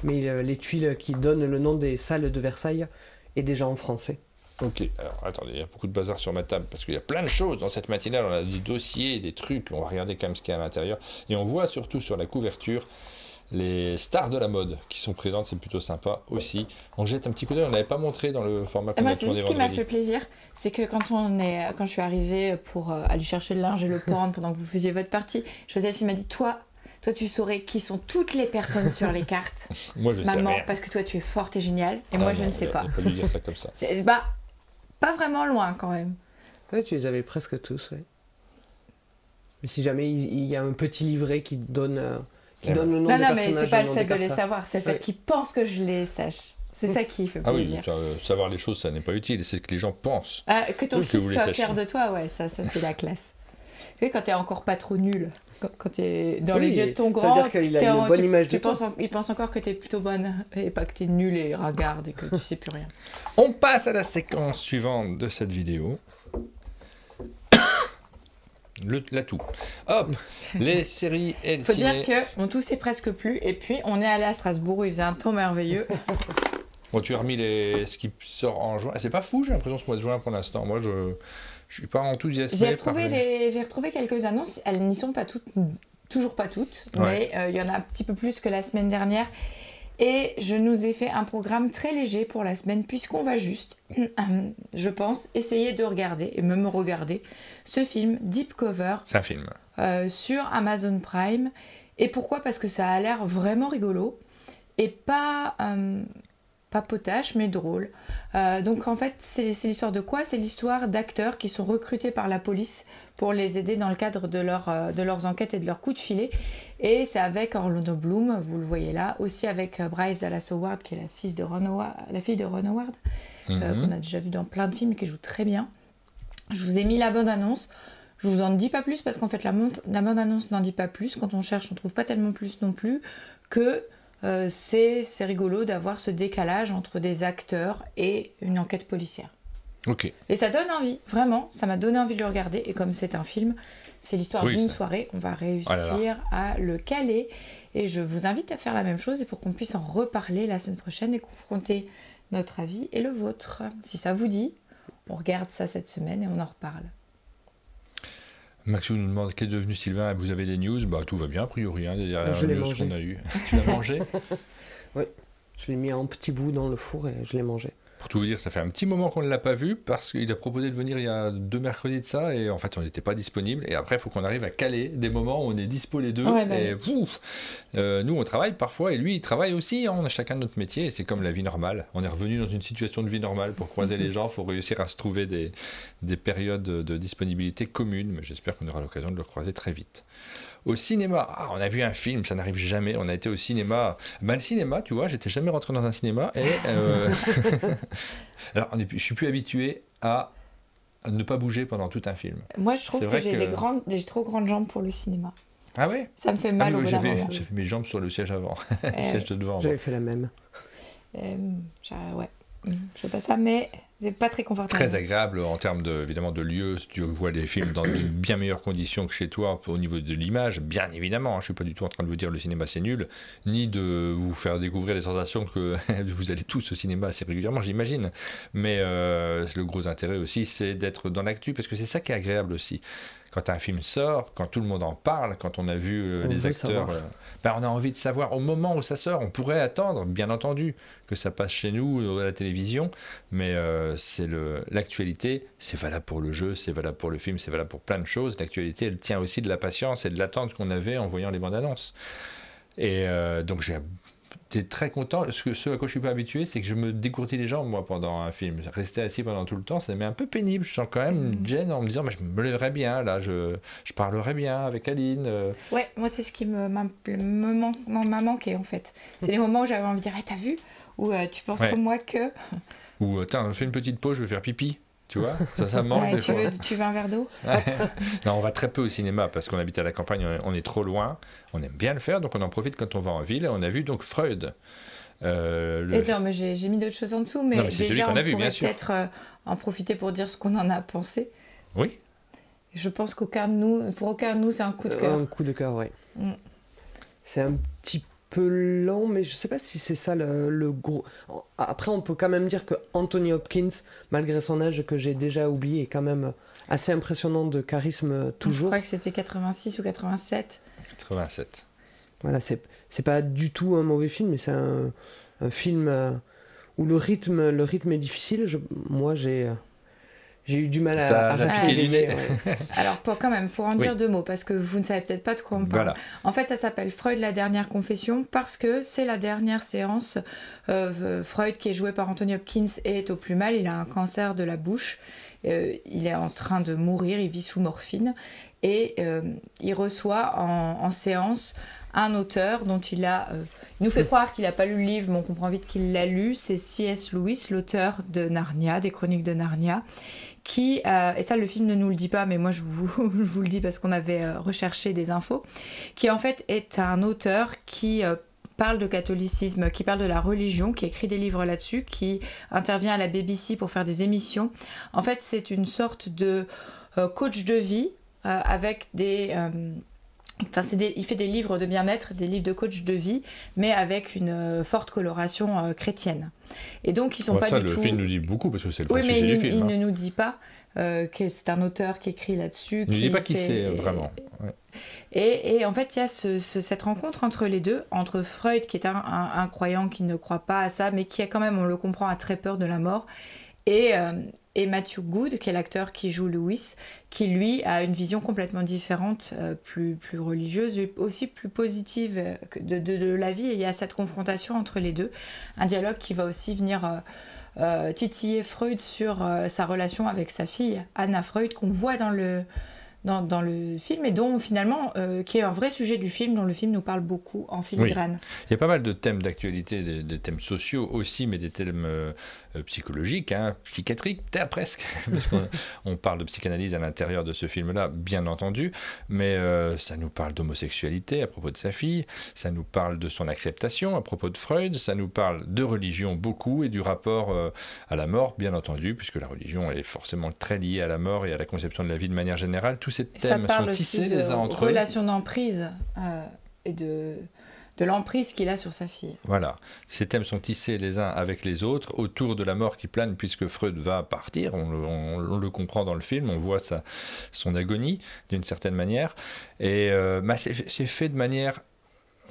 [SPEAKER 3] Mais les tuiles qui donnent le nom des salles de Versailles est déjà en français.
[SPEAKER 1] Ok, alors attendez, il y a beaucoup de bazar sur ma table parce qu'il y a plein de choses dans cette matinale. On a du dossier, des trucs, on va regarder quand même ce qu'il y a à l'intérieur. Et on voit surtout sur la couverture les stars de la mode qui sont présentes, c'est plutôt sympa aussi. On jette un petit coup d'œil, on n'avait pas montré dans le format
[SPEAKER 2] Et
[SPEAKER 1] qu'on
[SPEAKER 2] moi,
[SPEAKER 1] a
[SPEAKER 2] c'est
[SPEAKER 1] tourné
[SPEAKER 2] juste ce qui m'a
[SPEAKER 1] vendredi.
[SPEAKER 2] fait plaisir, c'est que quand je suis arrivée pour aller chercher le linge et le prendre pendant que vous faisiez votre partie, Joséphine m'a dit, toi, tu saurais qui sont toutes les personnes sur les cartes,
[SPEAKER 1] Moi je sais
[SPEAKER 2] maman,
[SPEAKER 1] rien.
[SPEAKER 2] parce que toi tu es forte et géniale, et
[SPEAKER 1] Ah
[SPEAKER 2] moi
[SPEAKER 1] non,
[SPEAKER 2] je ne sais
[SPEAKER 1] on
[SPEAKER 2] pas.
[SPEAKER 1] va pas lui dire ça comme ça.
[SPEAKER 2] C'est pas vraiment loin quand même.
[SPEAKER 3] Ouais, tu les avais presque tous, ouais. Mais si jamais il y a un petit livret qui donne le nom
[SPEAKER 2] Non,
[SPEAKER 3] des
[SPEAKER 2] non,
[SPEAKER 3] personnages.
[SPEAKER 2] mais c'est pas le
[SPEAKER 3] nom
[SPEAKER 2] fait
[SPEAKER 3] des
[SPEAKER 2] de les
[SPEAKER 3] cartes.
[SPEAKER 2] savoir, c'est le fait
[SPEAKER 3] Ouais.
[SPEAKER 2] qu'ils pensent que je les sache. C'est ça qui fait
[SPEAKER 1] Ah oui,
[SPEAKER 2] plaisir.
[SPEAKER 1] savoir les choses, ça n'est pas utile, c'est que les gens pensent.
[SPEAKER 2] Que ton
[SPEAKER 1] Oui, que vous
[SPEAKER 2] fils
[SPEAKER 1] les
[SPEAKER 2] soit fier
[SPEAKER 1] sachiez.
[SPEAKER 2] de toi, ouais, ça c'est la classe. Tu sais, quand t'es encore pas trop nul, quand t'es dans
[SPEAKER 3] Oui,
[SPEAKER 2] les yeux de ton
[SPEAKER 3] ça veut
[SPEAKER 2] grand,
[SPEAKER 3] dire qu'il a
[SPEAKER 2] t'es
[SPEAKER 3] une bonne image de toi.
[SPEAKER 2] il pense encore que t'es plutôt bonne et pas que t'es nul et ringarde et que tu sais plus rien.
[SPEAKER 1] On passe à la séquence suivante de cette vidéo. L'atout. Hop, les séries et le
[SPEAKER 2] Faut
[SPEAKER 1] ciné.
[SPEAKER 2] dire que on toussait presque plus et puis on est allé à Strasbourg où il faisait un temps merveilleux.
[SPEAKER 1] Bon, tu as remis ce qui sort en juin. Ah, c'est pas fou, j'ai l'impression, ce mois de juin pour l'instant. Moi, je suis pas enthousiasmé.
[SPEAKER 2] J'ai retrouvé quelques annonces, elles n'y sont pas toutes, toujours pas toutes,
[SPEAKER 1] Ouais.
[SPEAKER 2] mais il y en a un petit peu plus que la semaine dernière. Et je nous ai fait un programme très léger pour la semaine, puisqu'on va juste, je pense, essayer de regarder, et même regarder, ce film Deep Cover
[SPEAKER 1] C'est un film.
[SPEAKER 2] sur Amazon Prime. Et pourquoi? Parce que ça a l'air vraiment rigolo, et pas potache, mais drôle. Donc en fait, c'est l'histoire de quoi? C'est l'histoire d'acteurs qui sont recrutés par la police pour les aider dans le cadre de leurs enquêtes et de leurs coups de filet. Et c'est avec Orlando Bloom, vous le voyez là, aussi avec Bryce Dallas Howard, qui est la fille de Ron Howard, qu'on a déjà vu dans plein de films et qui joue très bien. Je vous ai mis la bande-annonce. Je vous en dis pas plus parce qu'en fait la bande-annonce n'en dit pas plus. Quand on cherche, on trouve pas tellement plus non plus que c'est rigolo d'avoir ce décalage entre des acteurs et une enquête policière.
[SPEAKER 1] Ok.
[SPEAKER 2] Et ça donne envie, vraiment, ça m'a donné envie de le regarder. Et comme c'est un film, c'est l'histoire
[SPEAKER 1] Oui,
[SPEAKER 2] d'une
[SPEAKER 1] ça.
[SPEAKER 2] soirée, on va réussir
[SPEAKER 1] Oh là
[SPEAKER 2] à le caler. Et je vous invite à faire la même chose et pour qu'on puisse en reparler la semaine prochaine et confronter notre avis et le vôtre. Si ça vous dit, on regarde ça cette semaine et on en reparle.
[SPEAKER 1] Maxou nous demande qu'est devenu Sylvain. Vous avez des news? Bah tout va bien a priori. Hein, derrière
[SPEAKER 3] Je
[SPEAKER 1] les
[SPEAKER 3] l'ai
[SPEAKER 1] news
[SPEAKER 3] mangé.
[SPEAKER 1] qu'on a eu. Tu l'as mangé?
[SPEAKER 3] Je l'ai mis en petits bouts dans le four et je l'ai mangé.
[SPEAKER 1] Pour tout vous dire, ça fait un petit moment qu'on ne l'a pas vu parce qu'il a proposé de venir il y a 2 mercredis de ça et en fait on n'était pas disponible. Et après, il faut qu'on arrive à caler des moments où on est dispo les deux.
[SPEAKER 2] Ouais, bah
[SPEAKER 1] et
[SPEAKER 2] oui.
[SPEAKER 1] nous, on travaille parfois et lui, il travaille aussi. Hein, on a chacun notre métier et c'est comme la vie normale. On est revenu dans une situation de vie normale pour croiser les gens. Il faut réussir à se trouver des périodes de disponibilité communes. Mais j'espère qu'on aura l'occasion de le croiser très vite. Au cinéma, on a vu un film, ça n'arrive jamais. On a été au cinéma. Ben, le cinéma, tu vois, j'étais jamais rentré dans un cinéma et alors je suis plus habitué à ne pas bouger pendant tout un film.
[SPEAKER 2] Moi, je trouve
[SPEAKER 1] C'est
[SPEAKER 2] que
[SPEAKER 1] vrai
[SPEAKER 2] j'ai trop grandes jambes pour le cinéma.
[SPEAKER 1] Ah ouais?
[SPEAKER 2] Ça me fait mal au bout d'un moment.
[SPEAKER 1] J'ai fait mes jambes sur le siège avant, le siège de devant.
[SPEAKER 3] J'avais fait la même.
[SPEAKER 2] Ouais. je sais pas ça, mais c'est pas très confortable.
[SPEAKER 1] Très agréable en termes évidemment de lieu. Tu vois les films dans de bien meilleures conditions que chez toi au niveau de l'image, bien évidemment. Je ne suis pas du tout en train de vous dire le cinéma c'est nul, ni de vous faire découvrir les sensations que vous allez tous au cinéma assez régulièrement, j'imagine. Mais le gros intérêt aussi, c'est d'être dans l'actu, parce que c'est ça qui est agréable aussi. Quand un film sort, quand tout le monde en parle, quand on a vu les acteurs, on a envie de savoir au moment où ça sort. On pourrait attendre, bien entendu, que ça passe chez nous à la télévision, mais c'est l'actualité, c'est valable pour le jeu, c'est valable pour le film, c'est valable pour plein de choses. L'actualité, elle tient aussi de la patience et de l'attente qu'on avait en voyant les bandes annonces. Et donc j'étais très content. Ce à quoi je suis pas habitué, c'est que je me dégourdis les jambes, moi, pendant un film. Rester assis pendant tout le temps, ça m'est un peu pénible. Je sens quand même une gêne en me disant, je me lèverais bien, là, je parlerais bien avec Aline.
[SPEAKER 2] Ouais, moi, c'est ce qui m'a manqué, en fait. C'est les moments où j'avais envie de dire, t'as vu? Ou tu penses comme moi que...
[SPEAKER 1] Ou, tiens, fais une petite pause, je vais faire pipi. Tu vois, ça manque des fois.
[SPEAKER 2] Tu veux un verre d'eau?
[SPEAKER 1] Non, on va très peu au cinéma parce qu'on habite à la campagne, on est trop loin. On aime bien le faire, donc on en profite quand on va en ville. Et on a vu donc Freud.
[SPEAKER 2] Non, mais j'ai mis d'autres choses en dessous, mais déjà, on pourrait peut-être en profiter pour dire ce qu'on en a pensé.
[SPEAKER 1] Oui.
[SPEAKER 2] Je pense pour aucun de nous, c'est un coup de cœur.
[SPEAKER 3] Un coup de cœur, oui. C'est un petit peu lent, mais je sais pas si c'est ça le gros. Après, on peut quand même dire que Anthony Hopkins, malgré son âge que j'ai déjà oublié, est quand même assez impressionnant de charisme toujours.
[SPEAKER 2] Je crois que c'était 86 ou 87.
[SPEAKER 1] 87.
[SPEAKER 3] Voilà, c'est pas du tout un mauvais film, mais c'est un film où le rythme est difficile. Moi, j'ai eu du mal à rester éveillé.
[SPEAKER 2] Alors, pour en dire deux mots, parce que vous ne savez peut-être pas de quoi on parle.
[SPEAKER 1] Voilà.
[SPEAKER 2] En fait, ça s'appelle Freud, la dernière confession, parce que c'est la dernière séance. Freud, qui est joué par Anthony Hopkins, est au plus mal. Il a un cancer de la bouche. Il est en train de mourir. Il vit sous morphine. Et il reçoit en séance un auteur dont il nous fait croire qu'il n'a pas lu le livre, mais on comprend vite qu'il l'a lu. C'est C.S. Lewis, l'auteur de Narnia, des Chroniques de Narnia, qui, et ça le film ne nous le dit pas, mais moi je vous le dis parce qu'on avait recherché des infos, qui en fait est un auteur qui parle de catholicisme, qui parle de la religion, qui écrit des livres là-dessus, qui intervient à la BBC pour faire des émissions. En fait, c'est une sorte de coach de vie avec des... il fait des livres de bien-être, des livres de coach de vie, mais avec une forte coloration chrétienne. Et donc, ils sont pas du tout...
[SPEAKER 1] Le film nous dit beaucoup, parce que c'est le vrai
[SPEAKER 2] sujet
[SPEAKER 1] du film.
[SPEAKER 2] Il ne nous dit pas que c'est un auteur qui écrit là-dessus.
[SPEAKER 1] Il ne nous dit pas qui c'est, vraiment. Ouais.
[SPEAKER 2] Et en fait, il y a cette rencontre entre les deux, entre Freud, qui est un croyant qui ne croit pas à ça, mais qui a quand même, on le comprend, a très peur de la mort, et Matthew Good, qui est l'acteur qui joue Lewis, qui lui a une vision complètement différente, plus religieuse et aussi plus positive de la vie. Et il y a cette confrontation entre les deux, un dialogue qui va aussi venir titiller Freud sur sa relation avec sa fille, Anna Freud, qu'on voit dans le film, et dont finalement, qui est un vrai sujet du film, dont le film nous parle beaucoup en filigrane.
[SPEAKER 1] Oui. Il y a pas mal de thèmes d'actualité, des thèmes sociaux aussi, mais des thèmes psychologiques, psychiatriques, presque, parce qu'on parle de psychanalyse à l'intérieur de ce film-là, bien entendu, mais ça nous parle d'homosexualité à propos de sa fille, ça nous parle de son acceptation à propos de Freud, ça nous parle de religion beaucoup, et du rapport à la mort, bien entendu, puisque la religion elle est forcément très liée à la mort et à la conception de la vie de manière générale. Tous ces thèmes sont tissés les uns entre eux.
[SPEAKER 2] Relation d'emprise et de l'emprise qu'il a sur sa fille.
[SPEAKER 1] Voilà, ces thèmes sont tissés les uns avec les autres autour de la mort qui plane, puisque Freud va partir, on le comprend dans le film, on voit son agonie d'une certaine manière, et c'est fait de manière...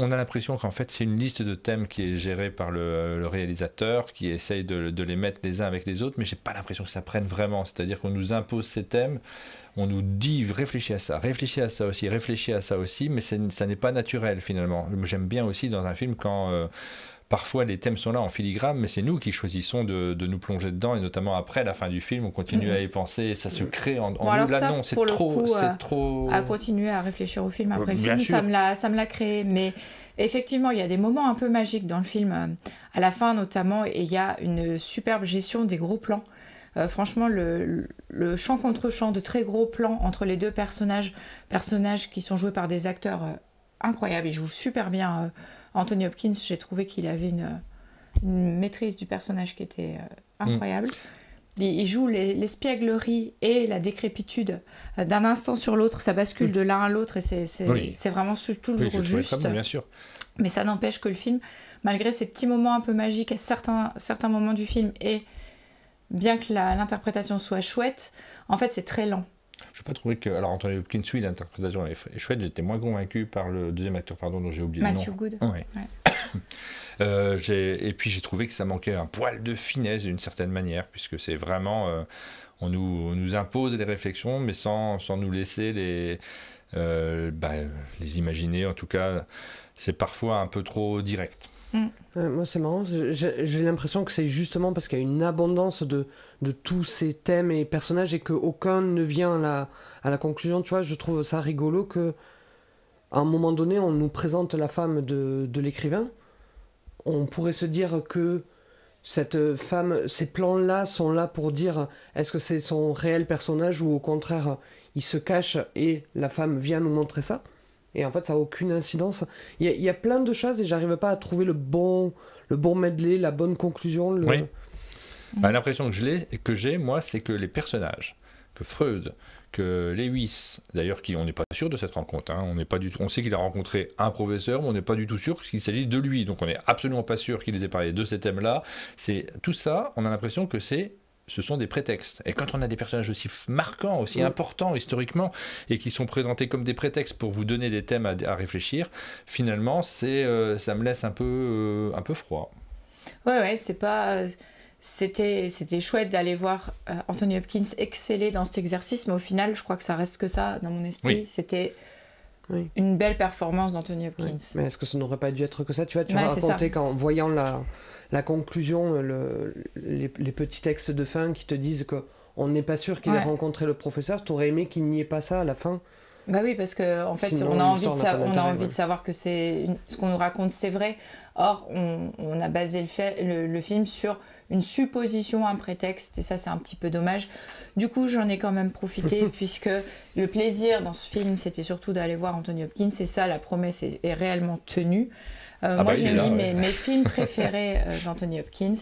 [SPEAKER 1] On a l'impression qu'en fait c'est une liste de thèmes qui est gérée par le réalisateur, qui essaye de les mettre les uns avec les autres, mais j'ai pas l'impression que ça prenne vraiment, c'est-à-dire qu'on nous impose ces thèmes, on nous dit réfléchis à ça aussi, mais ça n'est pas naturel finalement. J'aime bien aussi dans un film quand parfois les thèmes sont là en filigrane, mais c'est nous qui choisissons de nous plonger dedans, et notamment après la fin du film, on continue à y penser, et ça se crée en nous. Là non, c'est trop...
[SPEAKER 2] À continuer à réfléchir au film après le
[SPEAKER 1] bien
[SPEAKER 2] film,
[SPEAKER 1] sûr.
[SPEAKER 2] ça me l'a créé, mais effectivement, il y a des moments un peu magiques dans le film, à la fin notamment, et il y a une superbe gestion des gros plans. Franchement, le champ contre champ, de très gros plans entre les deux personnages qui sont joués par des acteurs incroyables. Ils jouent super bien. Anthony Hopkins, j'ai trouvé qu'il avait une maîtrise du personnage qui était incroyable. Il joue l'espièglerie et la décrépitude d'un instant sur l'autre, ça bascule de l'un à l'autre et c'est vraiment toujours juste.
[SPEAKER 1] Bon, bien sûr.
[SPEAKER 2] Mais ça n'empêche que le film, malgré ces petits moments un peu magiques à certains moments du film, et bien que l'interprétation soit chouette, en fait c'est très lent.
[SPEAKER 1] Je n'ai pas trouvé que... Alors Anthony Hopkins, oui, l'interprétation est chouette, j'étais moins convaincu par le deuxième acteur, dont j'ai oublié le nom.
[SPEAKER 2] Matthew Good.
[SPEAKER 1] Ouais. Et puis j'ai trouvé que ça manquait un poil de finesse d'une certaine manière, puisque c'est vraiment... on nous impose les réflexions, mais sans nous laisser les imaginer. En tout cas, c'est parfois un peu trop direct.
[SPEAKER 3] Moi, c'est marrant. J'ai l'impression que c'est justement parce qu'il y a une abondance de tous ces thèmes et personnages et qu'aucun ne vient à la conclusion. Tu vois, je trouve ça rigolo que à un moment donné, on nous présente la femme de l'écrivain. On pourrait se dire que cette femme, ces plans-là sont là pour dire est-ce que c'est son réel personnage ou au contraire, il se cache et la femme vient nous montrer ça. Et en fait, ça n'a aucune incidence. Il y a plein de choses et j'arrive pas à trouver le bon medley, la bonne conclusion.
[SPEAKER 1] Oui. L'impression que j'ai, moi, c'est que les personnages, que Freud, que Lewis, d'ailleurs, on n'est pas sûr de cette rencontre. Hein, on sait qu'il a rencontré un professeur, mais on n'est pas du tout sûr qu'il s'agit de lui. Donc on n'est absolument pas sûr qu'il ait parlé de ces thèmes-là. Tout ça, on a l'impression que ce sont des prétextes. Et quand on a des personnages aussi marquants, aussi importants historiquement, et qui sont présentés comme des prétextes pour vous donner des thèmes à réfléchir, finalement, ça me laisse un peu froid.
[SPEAKER 2] Ouais, c'est pas... C'était chouette d'aller voir Anthony Hopkins exceller dans cet exercice, mais au final, je crois que ça reste que ça dans mon esprit. Oui. C'était une belle performance d'Anthony Hopkins. Oui.
[SPEAKER 3] Mais est-ce que ça n'aurait pas dû être que ça? Tu vois, raconté qu'en voyant la conclusion, les petits textes de fin qui te disent qu'on n'est pas sûr qu'il ait rencontré le professeur, t'aurais aimé qu'il n'y ait pas ça à la fin?
[SPEAKER 2] Bah oui, parce qu'en fait, sinon, on a envie de savoir que ce qu'on nous raconte, c'est vrai. Or, on a basé le film sur une supposition, un prétexte, et ça, c'est un petit peu dommage. Du coup, j'en ai quand même profité, puisque le plaisir dans ce film, c'était surtout d'aller voir Anthony Hopkins, et ça, la promesse est réellement tenue. Moi, j'ai mis mes films préférés d'Anthony Hopkins,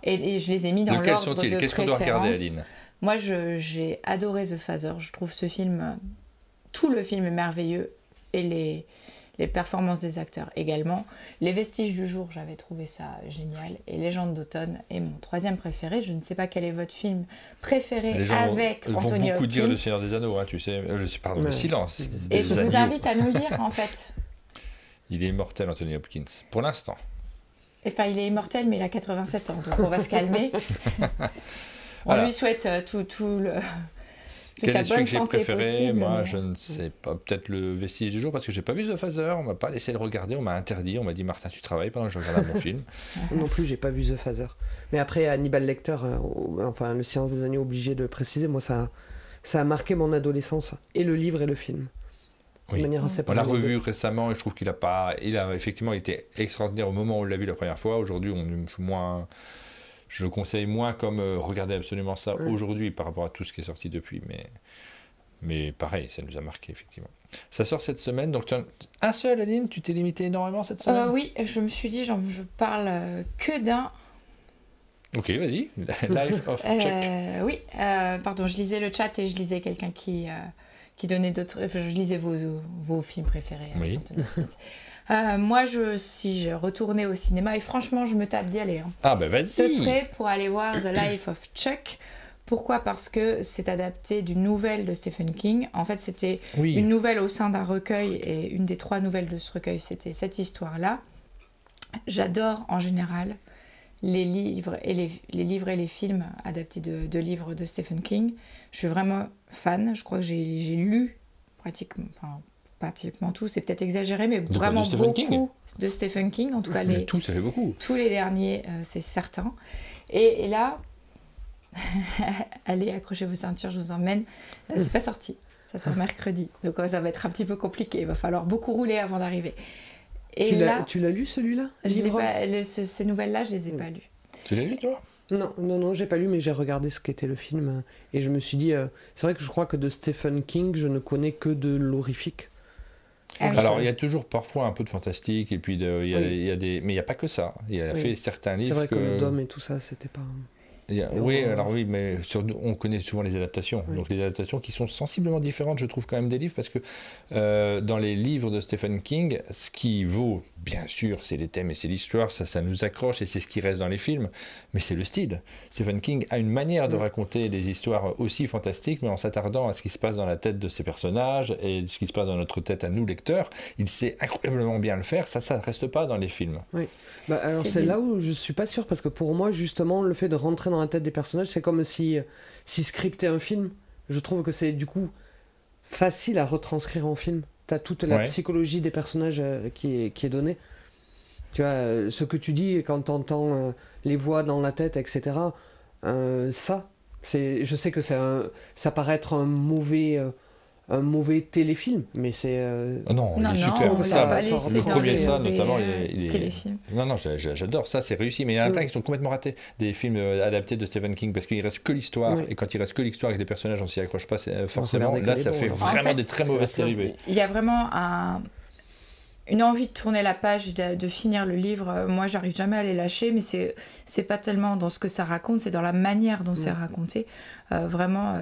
[SPEAKER 2] et je les ai mis dans l'ordre de préférence.
[SPEAKER 1] Qu'est-ce qu'on doit regarder, Aline?
[SPEAKER 2] Moi, j'ai adoré The Father. Je trouve ce film... Tout le film est merveilleux, et les performances des acteurs également. Les Vestiges du jour, j'avais trouvé ça génial. Et Légende d'automne est mon troisième préféré. Je ne sais pas quel est votre film préféré avec Anthony Hopkins.
[SPEAKER 1] Ils vont beaucoup dire Le Seigneur des Anneaux, hein, tu sais. Pardon, Le Silence.
[SPEAKER 2] Et je vous invite à nous lire, en fait.
[SPEAKER 1] Il est immortel, Anthony Hopkins, pour l'instant.
[SPEAKER 2] Enfin, il est immortel, mais il a 87 ans, donc on va se calmer. On lui souhaite tout le...
[SPEAKER 1] Quel est celui que j'ai préféré? Moi, je ne sais pas. Peut-être Le Vestige du jour, parce que j'ai pas vu The Father. On m'a pas laissé le regarder. On m'a interdit. On m'a dit, Martin, tu travailles pendant que je regarde mon film.
[SPEAKER 3] Non plus, j'ai pas vu The Father. Mais après, Hannibal Lecter, enfin, Le Silence des Agneaux, obligé de le préciser, moi, ça a marqué mon adolescence. Et le livre et le film.
[SPEAKER 1] Oui. On l'a revu récemment et je trouve qu'il a effectivement été extraordinaire au moment où on l'a vu la première fois. Aujourd'hui, je le conseille moins comme regarder absolument ça aujourd'hui par rapport à tout ce qui est sorti depuis, mais pareil, ça nous a marqué effectivement. Ça sort cette semaine, donc un seul, Aline, tu t'es limité énormément cette semaine?
[SPEAKER 2] Oui, je me suis dit, je parle que d'un.
[SPEAKER 1] Ok, vas-y, Life of Chuck.
[SPEAKER 2] Oui, pardon, je lisais le chat et je lisais quelqu'un qui donnait d'autres... je lisais vos films préférés.
[SPEAKER 1] Oui.
[SPEAKER 2] Moi, si je retournais au cinéma, et franchement, je me tape d'y aller. Hein.
[SPEAKER 1] Ah ben vas-y.
[SPEAKER 2] Ce serait pour aller voir The Life of Chuck. Pourquoi? Parce que c'est adapté d'une nouvelle de Stephen King. En fait, c'était une nouvelle au sein d'un recueil, et une des 3 nouvelles de ce recueil, c'était cette histoire-là. J'adore en général les livres et les films adaptés de livres de Stephen King. Je suis vraiment fan. Je crois que j'ai lu pratiquement tout, c'est peut-être exagéré, mais vraiment beaucoup de Stephen King, en tout cas
[SPEAKER 1] ça fait beaucoup.
[SPEAKER 2] Tous les derniers, c'est certain. Et là, allez, accrochez vos ceintures, je vous emmène. C'est pas sorti, ça sort mercredi, donc ça va être un petit peu compliqué, il va falloir beaucoup rouler avant d'arriver. Et
[SPEAKER 3] tu l'as lu celui-là?
[SPEAKER 2] Ces nouvelles-là, je les ai pas lues.
[SPEAKER 1] Tu l'as lu toi?
[SPEAKER 3] Non, j'ai pas lu, mais j'ai regardé ce qu'était le film, et je me suis dit, c'est vrai que je crois que de Stephen King, je ne connais que de l'horrifique.
[SPEAKER 1] Alors, il y a toujours parfois un peu de fantastique, et puis mais il n'y a pas que ça. Il a fait certains livres.
[SPEAKER 3] C'est vrai que le Dôme et tout ça, c'était pas.
[SPEAKER 1] Oui, alors oui, mais on connaît souvent les adaptations. Oui. Donc les adaptations qui sont sensiblement différentes, je trouve quand même des livres, parce que dans les livres de Stephen King, ce qui vaut, bien sûr, c'est les thèmes et c'est l'histoire, ça nous accroche et c'est ce qui reste dans les films, mais c'est le style. Stephen King a une manière de raconter des histoires aussi fantastiques, mais en s'attardant à ce qui se passe dans la tête de ses personnages et ce qui se passe dans notre tête à nous, lecteurs. Il sait incroyablement bien le faire, ça ne reste pas dans les films.
[SPEAKER 3] Oui. Bah, alors c'est là où je suis pas sûr, parce que pour moi, justement, le fait de rentrer dans la tête des personnages, c'est comme si scripter un film. Je trouve que c'est du coup facile à retranscrire en film. T'as toute la psychologie des personnages qui est donnée. Tu vois, ce que tu dis quand t'entends les voix dans la tête, etc. Je sais que ça paraît être un mauvais téléfilm, mais c'est...
[SPEAKER 1] Non, il est super.
[SPEAKER 2] Le
[SPEAKER 1] premier, ça, notamment, il est...
[SPEAKER 2] téléfilm.
[SPEAKER 1] Non, j'adore ça, c'est réussi, mais il y en a plein qui sont complètement ratés, des films adaptés de Stephen King, parce qu'il reste que l'histoire, et quand il reste que l'histoire avec des personnages, on s'y accroche pas forcément. Là, ça fait vraiment des très mauvaises séries.
[SPEAKER 2] Il y a vraiment une envie de tourner la page, de finir le livre. Moi, j'arrive jamais à les lâcher, mais c'est pas tellement dans ce que ça raconte, c'est dans la manière dont c'est raconté. Vraiment,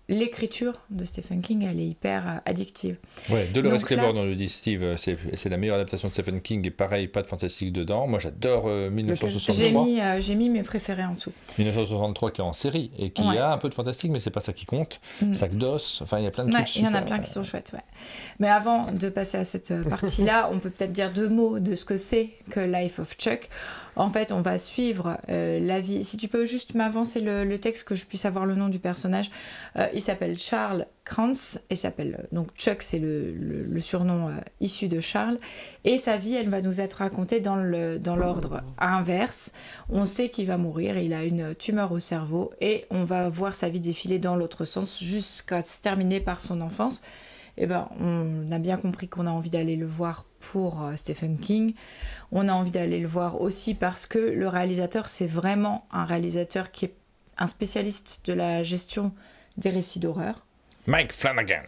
[SPEAKER 2] l'écriture de Stephen King, elle est hyper addictive.
[SPEAKER 1] Ouais, Dolores Claiborne, on le dit, Steve, c'est la meilleure adaptation de Stephen King, et pareil, pas de fantastique dedans. Moi, j'adore 1963.
[SPEAKER 2] J'ai mis mes préférés en dessous.
[SPEAKER 1] 1963 qui est en série et qui a un peu de fantastique, mais c'est pas ça qui compte. Sac d'os, enfin, il y a plein de trucs.
[SPEAKER 2] Il y en a plein qui sont chouettes, Mais avant de passer à cette partie-là, on peut peut-être dire 2 mots de ce que c'est que Life of Chuck. En fait, on va suivre la vie. Si tu peux juste m'avancer le texte, que je puisse avoir le nom du personnage. Il s'appelle Charles Krantz, et s'appelle donc Chuck, c'est le surnom issu de Charles. Et sa vie, elle va nous être racontée dans l'ordre inverse. On sait qu'il va mourir, il a une tumeur au cerveau, et on va voir sa vie défiler dans l'autre sens jusqu'à se terminer par son enfance. Eh ben, on a bien compris qu'on a envie d'aller le voir pour Stephen King. On a envie d'aller le voir aussi parce que le réalisateur, c'est vraiment un réalisateur qui est un spécialiste de la gestion des récits d'horreur.
[SPEAKER 1] Mike Flanagan.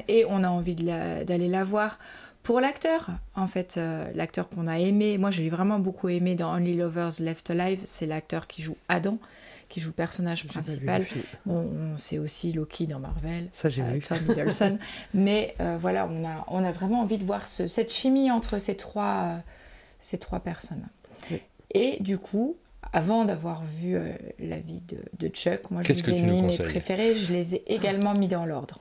[SPEAKER 2] Et on a envie d'aller la voir pour l'acteur. En fait, l'acteur qu'on a aimé, moi je l'ai vraiment beaucoup aimé dans Only Lovers Left Alive, c'est l'acteur qui joue Adam, qui joue le personnage principal. C'est aussi Loki dans Marvel, Tom Hiddleston. Mais voilà, on a vraiment envie de voir cette chimie entre ces trois personnes. Oui. Et du coup, avant d'avoir vu la vie de Chuck, moi je les ai mis mes préférés, je les ai également mis dans l'ordre.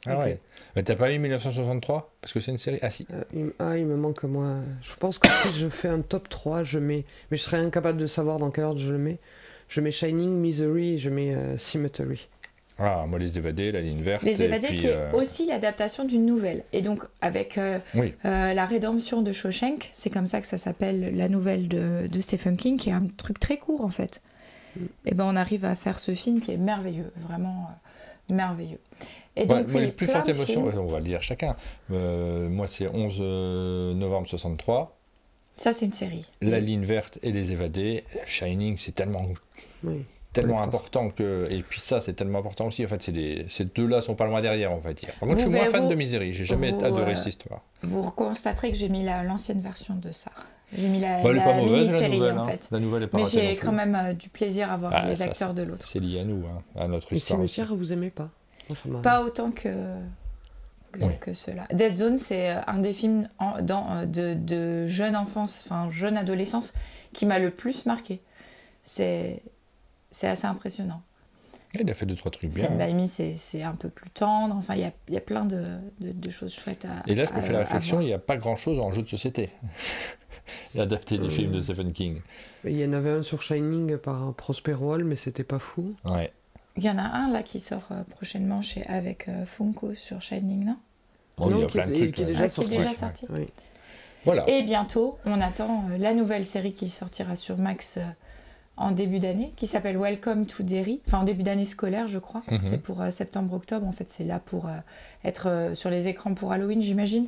[SPEAKER 1] Ah ouais. Mais t'as pas mis 1963 parce que c'est une série. Ah si.
[SPEAKER 3] Il me manque moi. Je pense que si je fais un top 3, je mets. Mais je serais incapable de savoir dans quel ordre je le mets. Je mets Shining, Misery, et je mets Cemetery.
[SPEAKER 1] Ah, moi Les Évadés, La Ligne Verte.
[SPEAKER 2] Les Évadés, qui est aussi l'adaptation d'une nouvelle. Et donc, avec La Rédemption de Shawshank, c'est comme ça que ça s'appelle, la nouvelle de Stephen King, qui est un truc très court en fait. Et ben on arrive à faire ce film qui est merveilleux, vraiment merveilleux. Et donc,
[SPEAKER 1] moi, les plus fortes émotions, on va le dire chacun. Moi, c'est 11 novembre 63.
[SPEAKER 2] Ça, c'est une série.
[SPEAKER 1] La Ligne Verte et Les Évadés. Shining, c'est tellement important que... Et puis ça, c'est tellement important aussi. En fait, ces deux-là sont pas loin derrière, on va dire. Par contre, je suis moins fan de Misery. J'ai jamais adoré cette histoire.
[SPEAKER 2] Vous constaterez que j'ai mis l'ancienne version de ça. J'ai mis la
[SPEAKER 1] mini-série,
[SPEAKER 2] en fait.
[SPEAKER 1] La nouvelle est pas
[SPEAKER 2] mais
[SPEAKER 1] ratée
[SPEAKER 2] j'ai quand même du plaisir à voir les acteurs de l'autre.
[SPEAKER 1] C'est lié à nous, à notre histoire.
[SPEAKER 3] Et Cimetière, vous aimez pas?
[SPEAKER 2] Pas autant que ceux-là. Dead Zone, c'est un des films de jeune enfance, enfin jeune adolescence, qui m'a le plus marqué. C'est assez impressionnant.
[SPEAKER 1] Il a fait 2-3 trucs bien.
[SPEAKER 2] Sam Raimi, c'est un peu plus tendre. Enfin, il y a plein de choses chouettes à
[SPEAKER 1] Et là, je me fais la réflexion, il n'y a pas grand-chose en jeu de société. Et adapté des films de Stephen King.
[SPEAKER 3] Il y en avait un sur Shining par Prosper Hall, mais c'était pas fou.
[SPEAKER 1] Ouais.
[SPEAKER 2] Il y en a un là qui sort prochainement avec Funko sur Shining, non?
[SPEAKER 1] Il y a plein de trucs.
[SPEAKER 3] Qui est déjà sorti.
[SPEAKER 2] Oui.
[SPEAKER 1] Voilà.
[SPEAKER 2] Et bientôt, on attend la nouvelle série qui sortira sur Max en début d'année, qui s'appelle Welcome to Derry, enfin en début d'année scolaire, je crois. C'est pour septembre-octobre. En fait, c'est là pour être sur les écrans pour Halloween, j'imagine.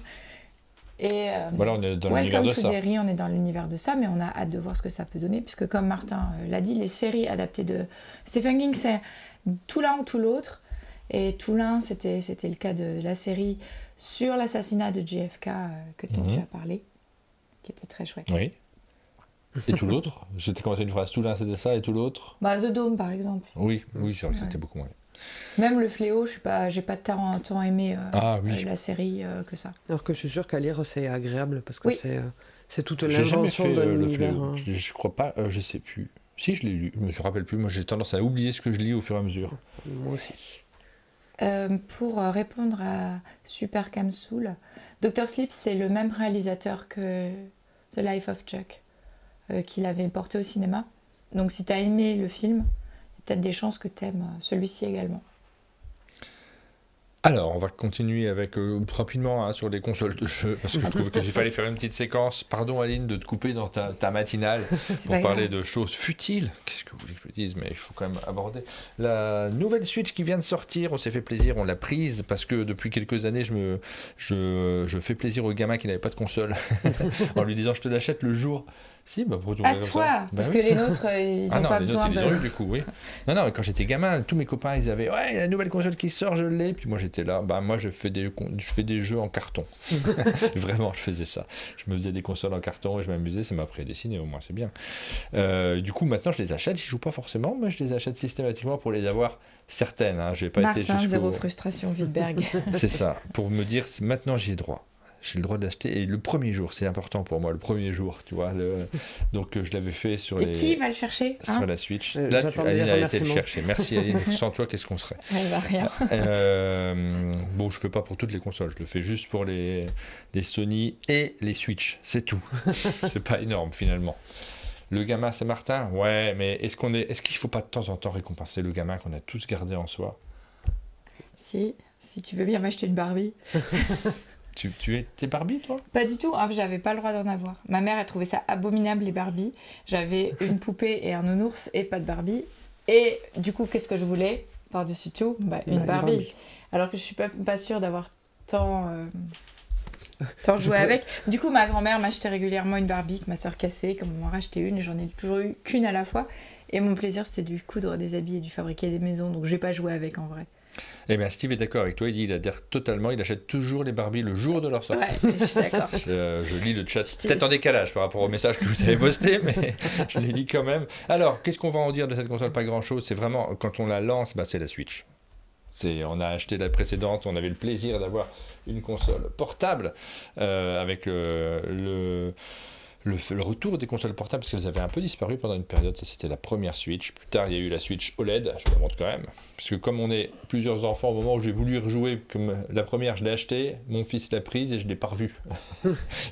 [SPEAKER 2] Et
[SPEAKER 1] voilà, on est dans l'univers de ça.
[SPEAKER 2] Welcome to Derry, on est dans l'univers de ça, mais on a hâte de voir ce que ça peut donner, puisque comme Martin l'a dit, les séries adaptées de Stephen King, c'est tout l'un ou tout l'autre. Et tout l'un, c'était le cas de la série sur l'assassinat de JFK dont tu as parlé, qui était très chouette.
[SPEAKER 1] Oui. Et tout l'autre? J'étais commencé une phrase, tout l'un c'était ça et tout l'autre?
[SPEAKER 2] Bah, The Dome, par exemple.
[SPEAKER 1] Oui, c'est vrai que c'était beaucoup moins.
[SPEAKER 2] Même Le Fléau, j'ai pas tant aimé la série que ça.
[SPEAKER 3] Alors que je suis sûr qu'à lire, c'est agréable, parce que c'est toute
[SPEAKER 1] J'ai jamais
[SPEAKER 3] l'invention
[SPEAKER 1] fait
[SPEAKER 3] d'un
[SPEAKER 1] Le
[SPEAKER 3] univers.
[SPEAKER 1] Fléau. Je crois pas, je sais plus. Si, je l'ai lu, je me rappelle plus. Moi, j'ai tendance à oublier ce que je lis au fur et à mesure.
[SPEAKER 3] Moi aussi.
[SPEAKER 2] Pour répondre à Super Camsoul, Dr. Sleep, c'est le même réalisateur que The Life of Chuck, qu'il avait porté au cinéma. Donc si tu as aimé le film, il y a peut-être des chances que tu aimes celui-ci également.
[SPEAKER 1] Alors, on va continuer avec rapidement sur les consoles de jeux, parce que je trouvais qu'il fallait faire une petite séquence. Pardon Aline de te couper dans ta matinale pour parler de choses futiles. Qu'est-ce que vous voulez que je dise, mais il faut quand même aborder. La nouvelle Switch qui vient de sortir, on s'est fait plaisir, on l'a prise, parce que depuis quelques années, je fais plaisir aux gamins qui n'avaient pas de console, en lui disant je te l'achète le jour... Si, bah pour
[SPEAKER 2] à toi, parce que les nôtres, ils n'ont pas besoin de...
[SPEAKER 1] ils ont eu du coup, oui. Non, quand j'étais gamin, tous mes copains, ils avaient « Ouais, la nouvelle console qui sort, je l'ai ». Puis moi, j'étais là, moi, je fais des jeux en carton. Vraiment, je faisais ça. Je me faisais des consoles en carton et je m'amusais, ça m'a appris à dessiner, au moins, c'est bien. Du coup, maintenant, je les achète, je joue pas forcément, mais je les achète systématiquement pour les avoir certaines. Hein. J'ai pas
[SPEAKER 2] Martin,
[SPEAKER 1] été jusqu'au...
[SPEAKER 2] zéro frustration, Wittberg.
[SPEAKER 1] C'est ça, pour me dire, maintenant, j'y ai droit. J'ai le droit d'acheter, et le premier jour, c'est important pour moi, le premier jour, tu vois. Donc je l'avais fait sur
[SPEAKER 2] et qui va le chercher
[SPEAKER 1] sur la Switch.
[SPEAKER 3] Là,
[SPEAKER 1] Aline a été le chercher. Merci Aline, sans toi, qu'est-ce qu'on serait?
[SPEAKER 2] Rien.
[SPEAKER 1] Bon, je ne fais pas pour toutes les consoles, je le fais juste pour les Sony et les Switch, c'est tout. C'est pas énorme finalement. Le gamin Saint-Martin, ouais, mais est-ce qu'il ne faut pas de temps en temps récompenser le gamin qu'on a tous gardé en soi?
[SPEAKER 2] Si tu veux bien m'acheter une Barbie.
[SPEAKER 1] T'es Barbie, toi?
[SPEAKER 2] Pas du tout, j'avais pas le droit d'en avoir. Ma mère, elle trouvait ça abominable, les Barbies. J'avais une poupée et un nounours et pas de Barbie. Et du coup, qu'est-ce que je voulais par-dessus tout? Une Barbie. Alors que je suis pas sûre d'avoir tant joué avec. Du coup, ma grand-mère m'achetait régulièrement une Barbie que ma soeur cassait, comme on m'en rachetait une, et j'en ai toujours eu qu'une à la fois. Et mon plaisir, c'était du coudre des habits et du fabriquer des maisons, donc j'ai pas joué avec en vrai.
[SPEAKER 1] Eh bien, Steve est d'accord avec toi, il dit il adhère totalement, il achète toujours les Barbies le jour de leur sortie.
[SPEAKER 2] Ouais, je suis d'accord.
[SPEAKER 1] Je lis le chat, peut-être en décalage par rapport au message que vous avez posté, mais je l'ai dit quand même. Alors, qu'est-ce qu'on va en dire de cette console? Pas grand-chose, c'est vraiment, quand on la lance, c'est la Switch. On a acheté la précédente, on avait le plaisir d'avoir une console portable avec le retour des consoles portables, parce qu'elles avaient un peu disparu pendant une période. Ça, c'était la première Switch. Plus tard, il y a eu la Switch OLED, je vous la montre quand même. Parce que comme on est plusieurs enfants, au moment où j'ai voulu rejouer, comme la première, je l'ai achetée, mon fils l'a prise et je ne l'ai pas revue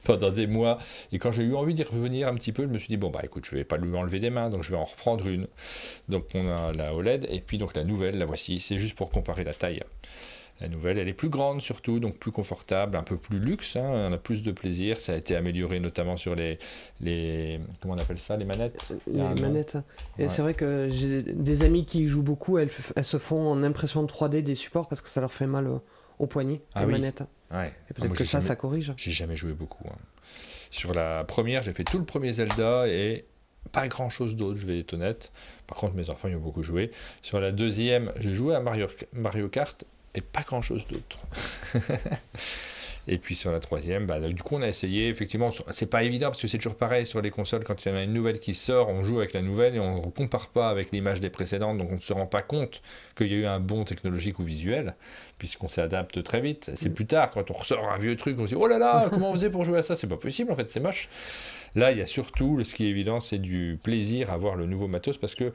[SPEAKER 1] pendant des mois. Et quand j'ai eu envie d'y revenir un petit peu, je me suis dit, écoute, je ne vais pas lui enlever des mains, donc je vais en reprendre une. Donc on a la OLED, et puis donc la nouvelle, la voici. C'est juste pour comparer la taille. La nouvelle, elle est plus grande surtout, donc plus confortable, un peu plus luxe, on a plus de plaisir. Ça a été amélioré notamment sur les comment on appelle ça, les manettes?
[SPEAKER 3] Les manettes. Et c'est vrai que j'ai des amis qui y jouent beaucoup, elles se font en impression 3D des supports parce que ça leur fait mal au poignet, les manettes.
[SPEAKER 1] Ouais.
[SPEAKER 3] Et peut-être que ça corrige.
[SPEAKER 1] J'ai jamais joué beaucoup. Sur la première, j'ai fait tout le premier Zelda et pas grand chose d'autre, je vais être honnête. Par contre, mes enfants y ont beaucoup joué. Sur la deuxième, j'ai joué à Mario Kart et pas grand chose d'autre. Et puis sur la troisième, du coup on a essayé, effectivement, c'est pas évident parce que c'est toujours pareil sur les consoles, quand il y en a une nouvelle qui sort, on joue avec la nouvelle et on ne compare pas avec l'image des précédentes, donc on ne se rend pas compte qu'il y a eu un bond technologique ou visuel, puisqu'on s'adapte très vite. C'est plus tard, quand on ressort un vieux truc, on se dit « Oh là là, comment on faisait pour jouer à ça? C'est pas possible, en fait, c'est moche ». Là, il y a surtout, ce qui est évident, c'est du plaisir à voir le nouveau matos, parce que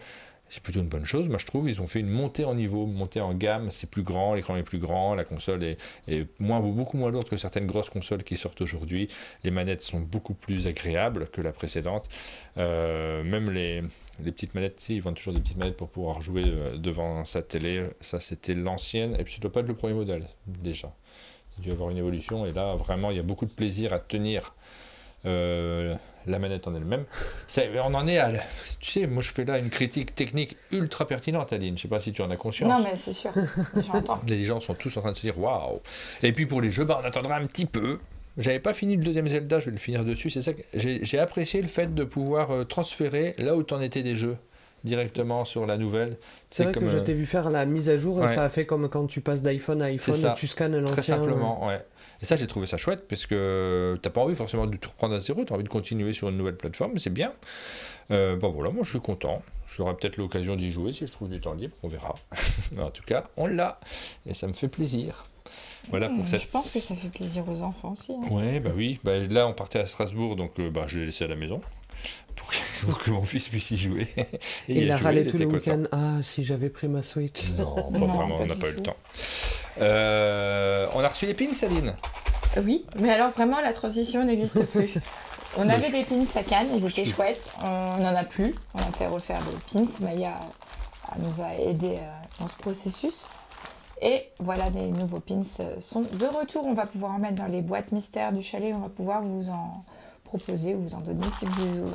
[SPEAKER 1] c'est plutôt une bonne chose, moi je trouve. Ils ont fait une montée en niveau, une montée en gamme, c'est plus grand, l'écran est plus grand, la console est beaucoup moins lourde que certaines grosses consoles qui sortent aujourd'hui. Les manettes sont beaucoup plus agréables que la précédente. Même les petites manettes, ils vendent toujours des petites manettes pour pouvoir jouer devant sa télé. Ça, c'était l'ancienne, et puis ça ne doit pas être le premier modèle, déjà. Il doit y avoir une évolution, et là, vraiment, il y a beaucoup de plaisir à tenir la manette en elle-même. On en est à... Tu sais, moi je fais là une critique technique ultra pertinente, Aline. Je ne sais pas si tu en as conscience.
[SPEAKER 2] Non, mais c'est sûr, j'entends.
[SPEAKER 1] Les gens sont tous en train de se dire waouh. Et puis pour les jeux, on attendra un petit peu. J'avais pas fini le deuxième Zelda, je vais le finir dessus. C'est ça que j'ai apprécié le fait de pouvoir transférer là où t'en étais des jeux directement sur la nouvelle.
[SPEAKER 3] C'est vrai que je t'ai vu faire la mise à jour et ça a fait comme quand tu passes d'iPhone à iPhone et tu scannes l'ancien.
[SPEAKER 1] Très simplement, ouais. Et ça, j'ai trouvé ça chouette parce que t'as pas envie forcément de tout reprendre à zéro, tu as envie de continuer sur une nouvelle plateforme, mais c'est bien. Bon voilà, moi je suis content. J'aurai peut-être l'occasion d'y jouer si je trouve du temps libre, on verra. Mais en tout cas, on l'a et ça me fait plaisir. Voilà pour cette...
[SPEAKER 2] Je pense que ça fait plaisir aux enfants aussi. Hein.
[SPEAKER 1] Ouais, bah oui. Bah, là, on partait à Strasbourg, donc je l'ai laissé à la maison pour que mon fils puisse y jouer.
[SPEAKER 3] Et il a râlé tout le week-end. Ah, si j'avais pris ma Switch.
[SPEAKER 1] Non, pas vraiment, on n'a pas eu le temps. On a reçu les pins, Aline?
[SPEAKER 2] Oui, mais alors vraiment, la transition n'existe plus. On avait des pins à Cannes, ils étaient chouettes. On n'en a plus. On a fait refaire des pins. Maya nous a aidés dans ce processus. Et voilà, les nouveaux pins sont de retour. On va pouvoir en mettre dans les boîtes mystères du chalet. On va pouvoir vous en proposer ou vous en donner si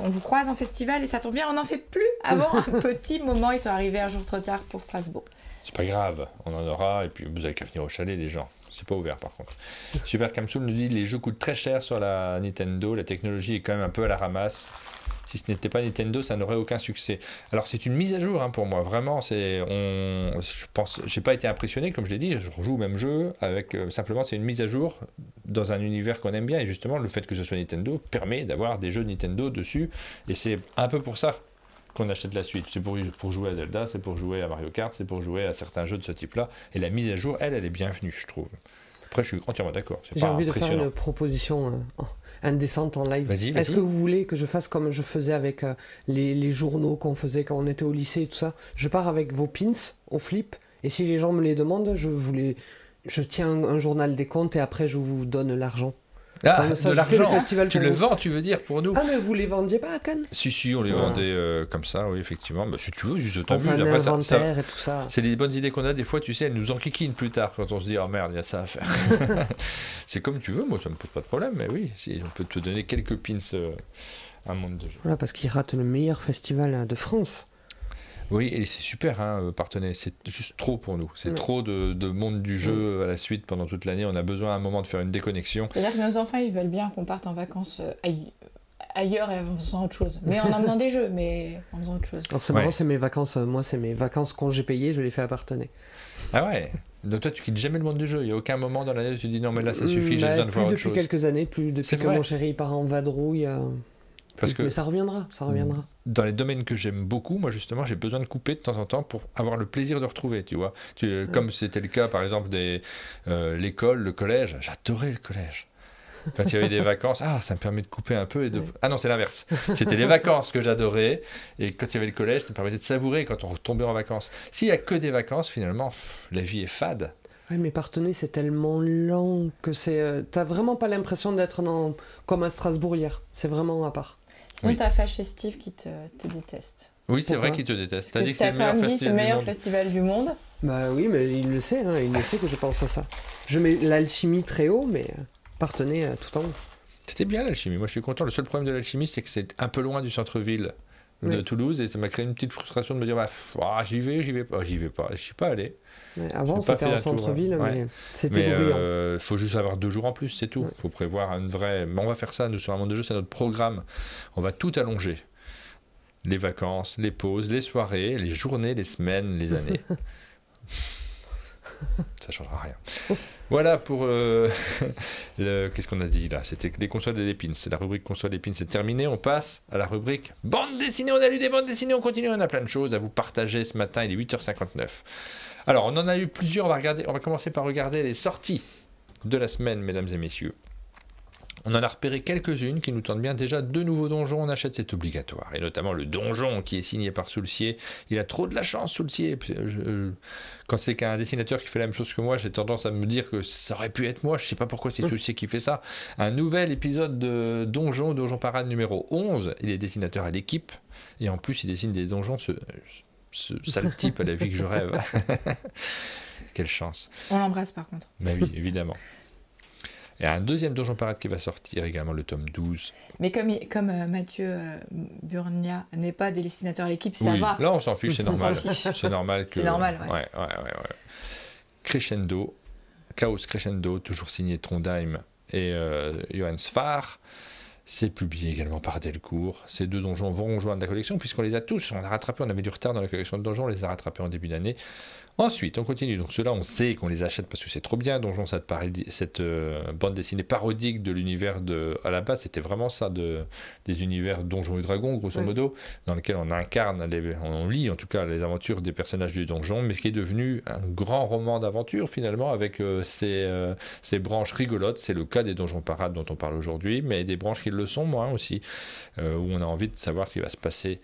[SPEAKER 2] on vous croise en festival. Et ça tombe bien, on n'en fait plus avant un petit moment. Ils sont arrivés un jour trop tard pour Strasbourg.
[SPEAKER 1] C'est pas grave, on en aura. Et puis vous avez qu'à venir au chalet, les gens. C'est pas ouvert par contre. Super Camsoul nous dit les jeux coûtent très cher sur la Nintendo. La technologie est quand même un peu à la ramasse. Si ce n'était pas Nintendo, ça n'aurait aucun succès. Alors c'est une mise à jour pour moi, vraiment. Je pense, j'ai pas été impressionné, comme je l'ai dit, je rejoue au même jeu, avec simplement c'est une mise à jour dans un univers qu'on aime bien, et justement le fait que ce soit Nintendo permet d'avoir des jeux Nintendo dessus, et c'est un peu pour ça qu'on achète la Switch. C'est pour jouer à Zelda, c'est pour jouer à Mario Kart, c'est pour jouer à certains jeux de ce type-là, et la mise à jour, elle est bienvenue, je trouve. Après, je suis entièrement d'accord.
[SPEAKER 3] J'ai envie de faire une proposition indécente en live.
[SPEAKER 1] Vas-y.
[SPEAKER 3] Est-ce que vous voulez que je fasse comme je faisais avec les journaux qu'on faisait quand on était au lycée et tout ça? Je pars avec vos pins au flip, et si les gens me les demandent, je tiens un journal des comptes et après je vous donne l'argent.
[SPEAKER 1] Ah,
[SPEAKER 3] ça,
[SPEAKER 1] de l'argent. Tu le
[SPEAKER 3] vous.
[SPEAKER 1] vends, tu veux dire, pour nous?
[SPEAKER 3] Ah, mais vous les vendiez pas à Cannes?
[SPEAKER 1] Si, on les vendait comme ça, oui, effectivement. Bah, si tu veux, juste t'as vu.
[SPEAKER 3] Un inventaire et tout ça.
[SPEAKER 1] C'est les bonnes idées qu'on a, des fois, tu sais, elles nous enquiquinent plus tard quand on se dit, oh merde, il y a ça à faire. C'est comme tu veux, moi, ça me pose pas de problème, mais oui, on peut te donner quelques pins un monde de jeux.
[SPEAKER 3] Voilà, parce qu'ils ratent le meilleur festival de France.
[SPEAKER 1] Oui, et c'est super, partenaire, c'est juste trop pour nous. C'est trop de monde du jeu à la suite pendant toute l'année. On a besoin à un moment de faire une déconnexion.
[SPEAKER 2] C'est-à-dire que nos enfants, ils veulent bien qu'on parte en vacances ailleurs et en faisant autre chose. Mais en emmenant des jeux, mais en faisant autre chose.
[SPEAKER 3] Alors c'est marrant, c'est mes vacances. Moi, c'est mes vacances congés payés, je les fais à Partenay.
[SPEAKER 1] Ah ouais. Donc toi, tu quittes jamais le monde du jeu. Il n'y a aucun moment dans l'année où tu dis non, mais là, ça suffit, j'ai besoin de voir autre chose.
[SPEAKER 3] Depuis quelques années, plus depuis que mon chéri part en vadrouille. Mais ça reviendra.
[SPEAKER 1] Dans les domaines que j'aime beaucoup, moi justement, j'ai besoin de couper de temps en temps pour avoir le plaisir de retrouver, tu vois. Comme c'était le cas, par exemple, l'école, le collège. J'adorais le collège. Quand il y avait des vacances, ça me permet de couper un peu. Ah non, c'est l'inverse. C'était les vacances que j'adorais. Et quand il y avait le collège, ça me permettait de savourer quand on retombait en vacances. S'il n'y a que des vacances, finalement, la vie est fade.
[SPEAKER 3] Ouais, mais Partenay, c'est tellement lent que t'as vraiment pas l'impression d'être comme à Strasbourg hier. C'est vraiment à part.
[SPEAKER 2] Sinon, t'as fâché Steve qui te déteste.
[SPEAKER 1] Oui, c'est vrai qu'il te déteste.
[SPEAKER 2] T'as dit que c'est le meilleur festival du monde.
[SPEAKER 3] Bah oui, mais il le sait, il le sait que je pense à ça. Je mets l'alchimie très haut, mais Partenay tout en haut.
[SPEAKER 1] C'était bien l'alchimie, moi je suis content. Le seul problème de l'alchimie, c'est que c'est un peu loin du centre-ville de Toulouse, et ça m'a créé une petite frustration de me dire j'y vais pas, je suis pas allé.
[SPEAKER 3] Ouais, avant c'était en centre-ville, mais c'était bruyant.
[SPEAKER 1] Il faut juste avoir 2 jours en plus, c'est tout. Il faut prévoir une vraie... Mais on va faire ça, nous, sur un monde de jeu, c'est notre programme. On va tout allonger. Les vacances, les pauses, les soirées, les journées, les semaines, les années. Ça ne changera rien. Voilà pour qu'est-ce qu'on a dit là? C'était les consoles et les pins. C'est la rubrique consoles et pins, c'est terminé. On passe à la rubrique bande dessinée. On a lu des bandes dessinées, on continue. On a plein de choses à vous partager ce matin. Il est 8h59. Alors, on en a eu plusieurs. On va commencer par regarder les sorties de la semaine, mesdames et messieurs. On en a repéré quelques-unes qui nous tentent bien. Déjà, 2 nouveaux donjons, on achète, c'est obligatoire. Et notamment le donjon qui est signé par Soulcier. Il a trop de la chance, Soulcier. Quand c'est qu'un dessinateur qui fait la même chose que moi, j'ai tendance à me dire que ça aurait pu être moi. Je ne sais pas pourquoi c'est Soulcier qui fait ça. Un nouvel épisode de Donjon Parade numéro 11. Il est dessinateur à l'équipe. Et en plus, il dessine des donjons. Ce sale type à la vie que je rêve. Quelle chance.
[SPEAKER 2] On l'embrasse par contre.
[SPEAKER 1] Ben oui, évidemment. Et un deuxième Donjon Parade qui va sortir également, le tome 12.
[SPEAKER 2] Mais comme Mathieu Burnia n'est pas des dessinateurs à l'équipe, ça va.
[SPEAKER 1] Là on s'en fiche, c'est normal. C'est normal que...
[SPEAKER 2] C'est normal,
[SPEAKER 1] ouais. Crescendo, Chaos Crescendo, toujours signé Trondheim et Johan Sfar. C'est publié également par Delcourt. Ces 2 donjons vont rejoindre la collection puisqu'on les a tous. On a rattrapé, on avait du retard dans la collection de donjons, on les a rattrapés en début d'année. Ensuite, on continue. Donc ceux-là, on sait qu'on les achète parce que c'est trop bien. Donjon, cette bande dessinée parodique de l'univers de... À la base, c'était vraiment ça, des univers Donjons et Dragons, grosso modo, dans lequel on incarne, on lit en tout cas les aventures des personnages du donjon, mais qui est devenu un grand roman d'aventure finalement, avec ses branches rigolotes. C'est le cas des donjons parades dont on parle aujourd'hui, mais des branches qui le sont moins aussi, où on a envie de savoir ce qui va se passer,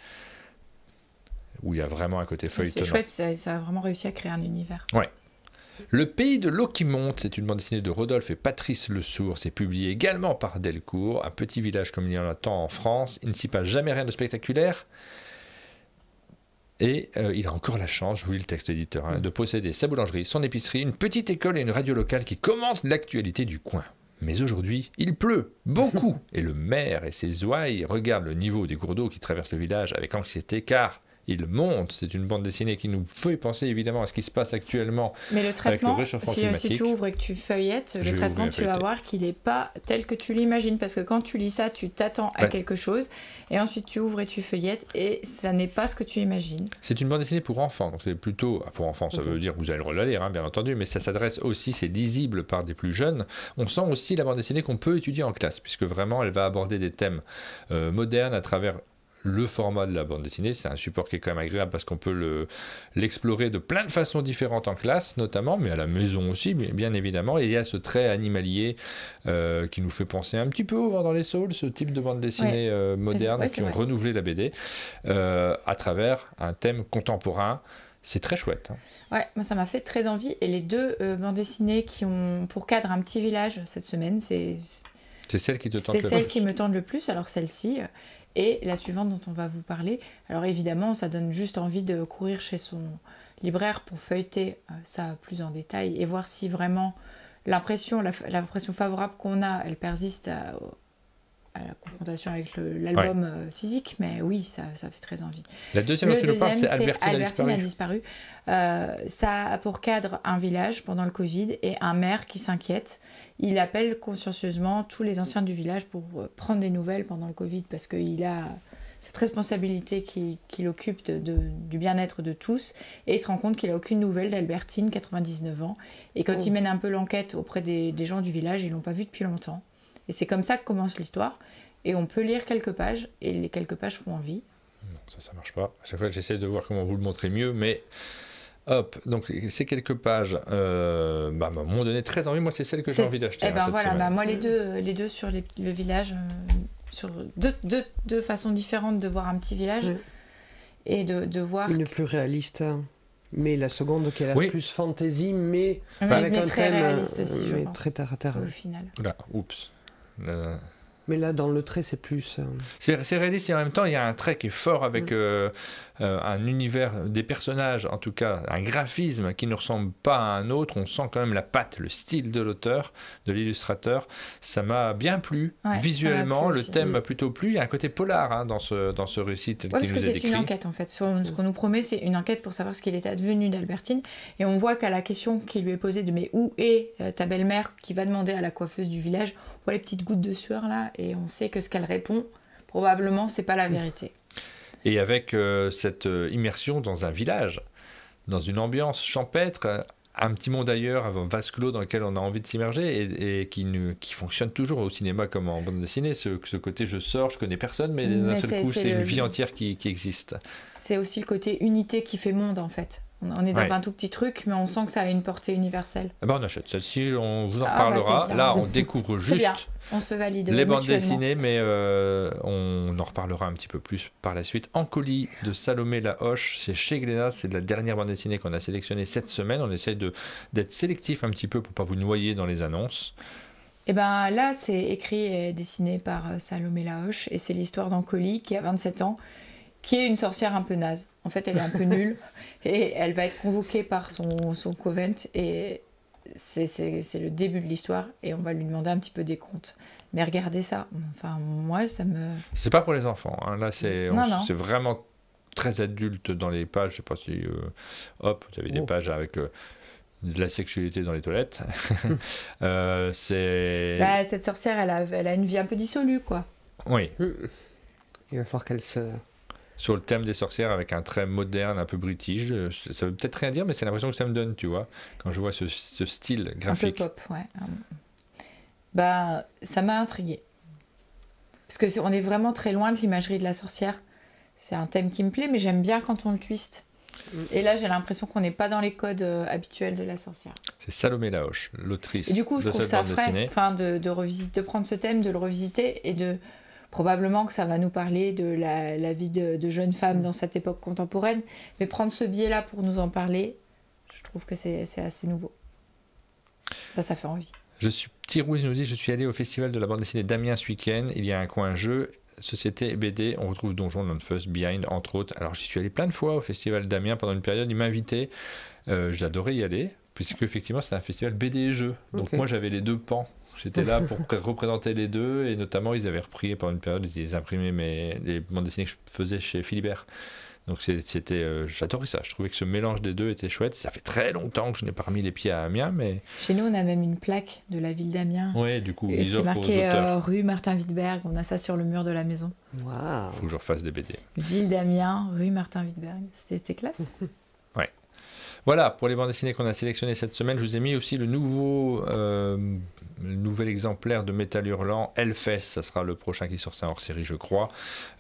[SPEAKER 1] où il y a vraiment un côté feuilletonnant.
[SPEAKER 2] C'est chouette, ça a vraiment réussi à créer un univers.
[SPEAKER 1] Ouais. Le pays de l'eau qui monte, c'est une bande dessinée de Rodolphe et Patrice Le Sourd. C'est publié également par Delcourt, un petit village comme il y en a tant en France. Il ne s'y passe jamais rien de spectaculaire. Et il a encore la chance, je vous lis le texte éditeur, de posséder sa boulangerie, son épicerie, une petite école et une radio locale qui commentent l'actualité du coin. Mais aujourd'hui, il pleut, beaucoup, et le maire et ses ouailles regardent le niveau des cours d'eau qui traversent le village avec anxiété, car il monte. C'est une bande dessinée qui nous fait penser évidemment à ce qui se passe actuellement.
[SPEAKER 2] Mais le traitement,
[SPEAKER 1] avec le réchauffement climatique.
[SPEAKER 2] Si tu ouvres et que tu feuillettes, le traitement, tu vas voir qu'il n'est pas tel que tu l'imagines. Parce que quand tu lis ça, tu t'attends à quelque chose. Et ensuite, tu ouvres et tu feuillettes. Et ça n'est pas ce que tu imagines.
[SPEAKER 1] C'est une bande dessinée pour enfants. Donc c'est plutôt... Pour enfants, ça veut dire que vous avez le droit de la lire, bien entendu. Mais ça s'adresse aussi, c'est lisible par des plus jeunes. On sent aussi la bande dessinée qu'on peut étudier en classe. Puisque vraiment, elle va aborder des thèmes modernes à travers... le format de la bande dessinée. C'est un support qui est quand même agréable parce qu'on peut l'explorer de plein de façons différentes en classe notamment, mais à la maison aussi bien évidemment. Et il y a ce trait animalier qui nous fait penser un petit peu au Vent dans les Saules, ce type de bande dessinée moderne qui ont renouvelé la BD à travers un thème contemporain. C'est très chouette.
[SPEAKER 2] Ouais, moi ça m'a fait très envie. Et les 2 bandes dessinées qui ont pour cadre un petit village cette semaine, c'est
[SPEAKER 1] celle qui te tente
[SPEAKER 2] le plus. C'est celle qui me tente le plus. Alors celle-ci... Et la suivante dont on va vous parler, alors évidemment, ça donne juste envie de courir chez son libraire pour feuilleter ça plus en détail et voir si vraiment l'impression favorable qu'on a, elle persiste à la confrontation avec l'album physique, mais oui, ça fait très envie.
[SPEAKER 1] La deuxième dont tu nous parles, c'est Albertine a
[SPEAKER 2] disparu. Ça a pour cadre un village pendant le Covid et un maire qui s'inquiète. Il appelle consciencieusement tous les anciens du village pour prendre des nouvelles pendant le Covid parce qu'il a cette responsabilité qu'il occupe du bien-être de tous, et il se rend compte qu'il n'a aucune nouvelle d'Albertine, 99 ans, et quand il mène un peu l'enquête auprès des gens du village, ils ne l'ont pas vue depuis longtemps. Et c'est comme ça que commence l'histoire. Et on peut lire quelques pages, et les quelques pages font envie.
[SPEAKER 1] Non, ça marche pas. À chaque fois, j'essaie de voir comment vous le montrer mieux, mais hop, donc ces quelques pages m'ont donné très envie. Moi, c'est celle que j'ai envie d'acheter.
[SPEAKER 2] Moi, les deux sur le village, sur deux façons différentes de voir un petit village, et de voir...
[SPEAKER 3] Une plus réaliste, mais la seconde qui est la plus fantasy, mais avec un
[SPEAKER 2] très
[SPEAKER 3] thème
[SPEAKER 2] réaliste aussi, je pense,
[SPEAKER 3] très terre à terre.
[SPEAKER 2] Au final.
[SPEAKER 1] Là, oups.
[SPEAKER 3] Mais là, dans le trait, c'est plus...
[SPEAKER 1] C'est réaliste et en même temps, il y a un trait qui est fort avec un univers, des personnages, en tout cas, un graphisme qui ne ressemble pas à un autre. On sent quand même la patte, le style de l'auteur, de l'illustrateur. Ça m'a bien plu. Visuellement, le thème m'a plutôt plu. Il y a un côté polar dans ce récit tel qu'il nous est décrit.
[SPEAKER 2] Parce que c'est une enquête, en fait. Ce qu'on nous promet, c'est une enquête pour savoir ce qu'il est advenu d'Albertine. Et on voit qu'à la question qui lui est posée de « mais où est ta belle-mère ?» qui va demander à la coiffeuse du village, on voit les petites gouttes de sueur là, et on sait que ce qu'elle répond, probablement, c'est pas la vérité.
[SPEAKER 1] Et avec cette immersion dans un village, dans une ambiance champêtre, un petit monde ailleurs, un vase clos dans lequel on a envie de s'immerger et qui fonctionne toujours au cinéma comme en bande dessinée. Ce côté je sors, je connais personne, mais d'un seul coup, c'est une vie entière qui existe.
[SPEAKER 2] C'est aussi le côté unité qui fait monde, en fait. On est dans un tout petit truc, mais on sent que ça a une portée universelle.
[SPEAKER 1] On achète celle-ci, on vous en reparlera. Là, on découvre juste
[SPEAKER 2] on se valide
[SPEAKER 1] les bandes dessinées, mais on en reparlera un petit peu plus par la suite. En colis de Salomé Lahoche, c'est chez Glénat, c'est la dernière bande dessinée qu'on a sélectionnée cette semaine. On essaye d'être sélectif un petit peu pour ne pas vous noyer dans les annonces.
[SPEAKER 2] Et là, c'est écrit et dessiné par Salomé Lahoche, et c'est l'histoire d'Ancoli qui a 27 ans, qui est une sorcière un peu naze. En fait, elle est un peu nulle et elle va être convoquée par son convent et c'est le début de l'histoire et on va lui demander un petit peu des comptes. Mais regardez ça. Enfin, moi, ça me...
[SPEAKER 1] C'est pas pour les enfants. Là, c'est vraiment très adulte dans les pages. Je sais pas si... vous avez des pages avec... de la sexualité dans les toilettes.
[SPEAKER 2] Cette sorcière, elle a une vie un peu dissolue, quoi.
[SPEAKER 1] Oui.
[SPEAKER 3] Il va falloir qu'elle se...
[SPEAKER 1] Sur le thème des sorcières avec un trait moderne, un peu british. Ça veut peut-être rien dire, mais c'est l'impression que ça me donne, tu vois, quand je vois ce style graphique.
[SPEAKER 2] Un peu pop, ouais. Bah, ça m'a intriguée. Parce que on est vraiment très loin de l'imagerie de la sorcière. C'est un thème qui me plaît, mais j'aime bien quand on le twiste. Et là, j'ai l'impression qu'on n'est pas dans les codes habituels de la sorcière.
[SPEAKER 1] C'est Salomé Laoche, l'autrice.
[SPEAKER 2] Et du coup, je
[SPEAKER 1] de
[SPEAKER 2] trouve
[SPEAKER 1] cette
[SPEAKER 2] ça
[SPEAKER 1] bande
[SPEAKER 2] frais,
[SPEAKER 1] dessinée.
[SPEAKER 2] enfin, de prendre ce thème, de le revisiter et de probablement que ça va nous parler de la vie de jeunes femmes dans cette époque contemporaine. Mais prendre ce biais-là pour nous en parler, je trouve que c'est assez nouveau. Enfin, ça fait envie.
[SPEAKER 1] Petit Rouge nous dit, je suis allé au festival de la bande dessinée d'Amiens ce week-end. Il y a un coin jeu, société et BD. On retrouve Donjon, Landfuss, Behind, entre autres. Alors, j'y suis allé plein de fois au festival d'Amiens pendant une période. Il m'a invité. J'adorais y aller, puisque effectivement, c'est un festival BD et jeux. Donc, moi, j'avais les deux pans. J'étais là pour représenter les deux. Et notamment, ils avaient repris pendant une période, ils imprimaient les bandes dessinées que je faisais chez Philibert. Donc j'adorais ça, je trouvais que ce mélange des deux était chouette. Ça fait très longtemps que je n'ai pas remis les pieds à Amiens, mais...
[SPEAKER 2] Chez nous, on a même une plaque de la ville d'Amiens.
[SPEAKER 1] Oui, du coup,
[SPEAKER 2] et
[SPEAKER 1] ils
[SPEAKER 2] c'est
[SPEAKER 1] offrent aux
[SPEAKER 2] marqué
[SPEAKER 1] auteurs.
[SPEAKER 2] rue Martin Wittberg, on a ça sur le mur de la maison.
[SPEAKER 3] Waouh.
[SPEAKER 1] Faut que je refasse des BD.
[SPEAKER 2] Ville d'Amiens, rue Martin Wittberg, c'était classe.
[SPEAKER 1] Ouais. Voilà, pour les bandes dessinées qu'on a sélectionnées cette semaine, je vous ai mis aussi le nouvel exemplaire de Métal Hurlant, Hellfest, ça sera le prochain qui sort, ça hors série je crois.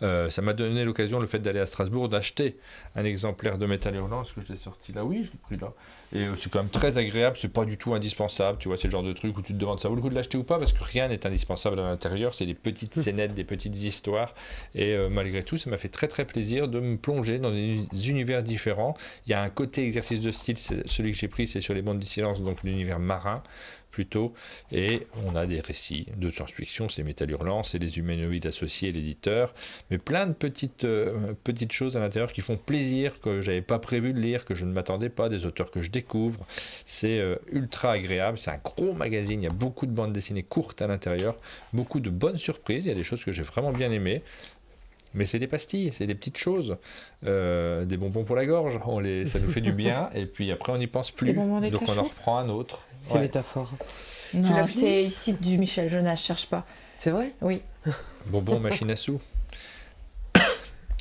[SPEAKER 1] Ça m'a donné l'occasion, le fait d'aller à Strasbourg, d'acheter un exemplaire de Métal Hurlant. Est-ce que je l'ai sorti là? Oui, je l'ai pris là. Et c'est quand même très agréable, c'est pas du tout indispensable, tu vois, c'est le genre de truc où tu te demandes ça vaut le coup de l'acheter ou pas, parce que rien n'est indispensable à l'intérieur, c'est des petites scénettes, des petites histoires, et malgré tout, ça m'a fait très très plaisir de me plonger dans des univers différents. Il y a un côté exercice de style, celui que j'ai pris, c'est sur les bandes de silence, donc l'univers marin, plutôt, et on a des récits de science-fiction, c'est Métal Hurlant, c'est les humanoïdes associés, l'éditeur, mais plein de petites choses à l'intérieur qui font plaisir, que j'avais pas prévu de lire, que je ne m'attendais pas, des auteurs que je découvre. C'est ultra agréable, c'est un gros magazine, il y a beaucoup de bandes dessinées courtes à l'intérieur, beaucoup de bonnes surprises, il y a des choses que j'ai vraiment bien aimées. Mais c'est des pastilles, c'est des petites choses, des bonbons pour la gorge, ça nous fait du bien, et puis après on n'y pense plus, donc on en reprend un autre.
[SPEAKER 3] C'est métaphore.
[SPEAKER 2] Non, c'est ici du Michel Jonas, cherche pas.
[SPEAKER 3] C'est vrai?
[SPEAKER 2] Oui.
[SPEAKER 1] Bonbons, machine à sous.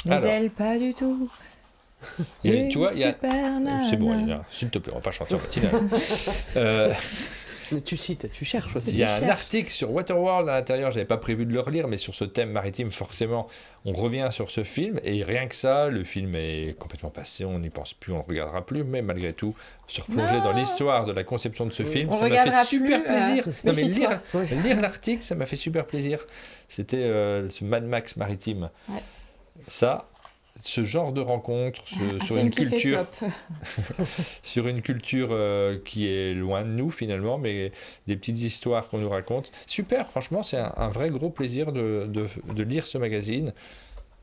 [SPEAKER 2] Mais elle, pas du tout.
[SPEAKER 1] Tu vois,
[SPEAKER 2] super nana.
[SPEAKER 1] c'est bon, s'il te plaît, on va pas chanter en matinale.
[SPEAKER 3] Tu cites, tu cherches aussi.
[SPEAKER 1] Il y a un article sur Waterworld à l'intérieur, j'avais pas prévu de le relire, mais sur ce thème maritime, forcément, on revient sur ce film, et rien que ça, le film est complètement passé, on n'y pense plus, on ne le regardera plus, mais malgré tout, se replonger dans l'histoire de la conception de ce film, ça m'a fait super plaisir. Non, mais lire l'article, ça m'a fait super plaisir. C'était ce Mad Max maritime.
[SPEAKER 2] Ouais.
[SPEAKER 1] Ça, ce genre de rencontre sur une culture sur une culture qui est loin de nous finalement, mais des petites histoires qu'on nous raconte, super, franchement c'est un vrai gros plaisir de lire ce magazine.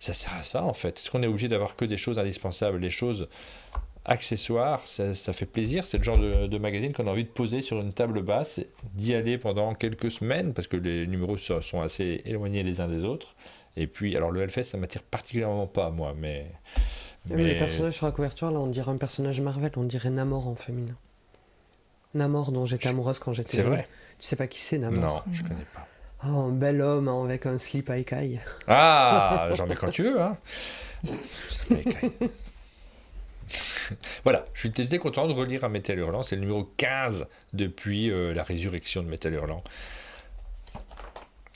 [SPEAKER 1] Ça sert à ça en fait. Est-ce qu'on est obligé d'avoir que des choses indispensables? Les choses accessoires, ça fait plaisir. C'est le genre de magazine qu'on a envie de poser sur une table basse, d'y aller pendant quelques semaines parce que les numéros sont assez éloignés les uns des autres. Et puis, alors le Hellfest, ça m'attire particulièrement pas, moi, mais...
[SPEAKER 3] Les personnages sur la couverture, là, on dirait un personnage Marvel, on dirait Namor en féminin. Namor, dont j'étais amoureuse quand j'étais jeune. C'est vrai. Tu sais pas qui c'est, Namor?
[SPEAKER 1] Non, je connais pas.
[SPEAKER 3] Oh, un bel homme hein, avec un slip à écailles.
[SPEAKER 1] Ah, j'en mets quand tu veux, hein. Voilà, j'étais content de relire un Métal Hurlant, c'est le numéro 15 depuis la résurrection de Métal Hurlant.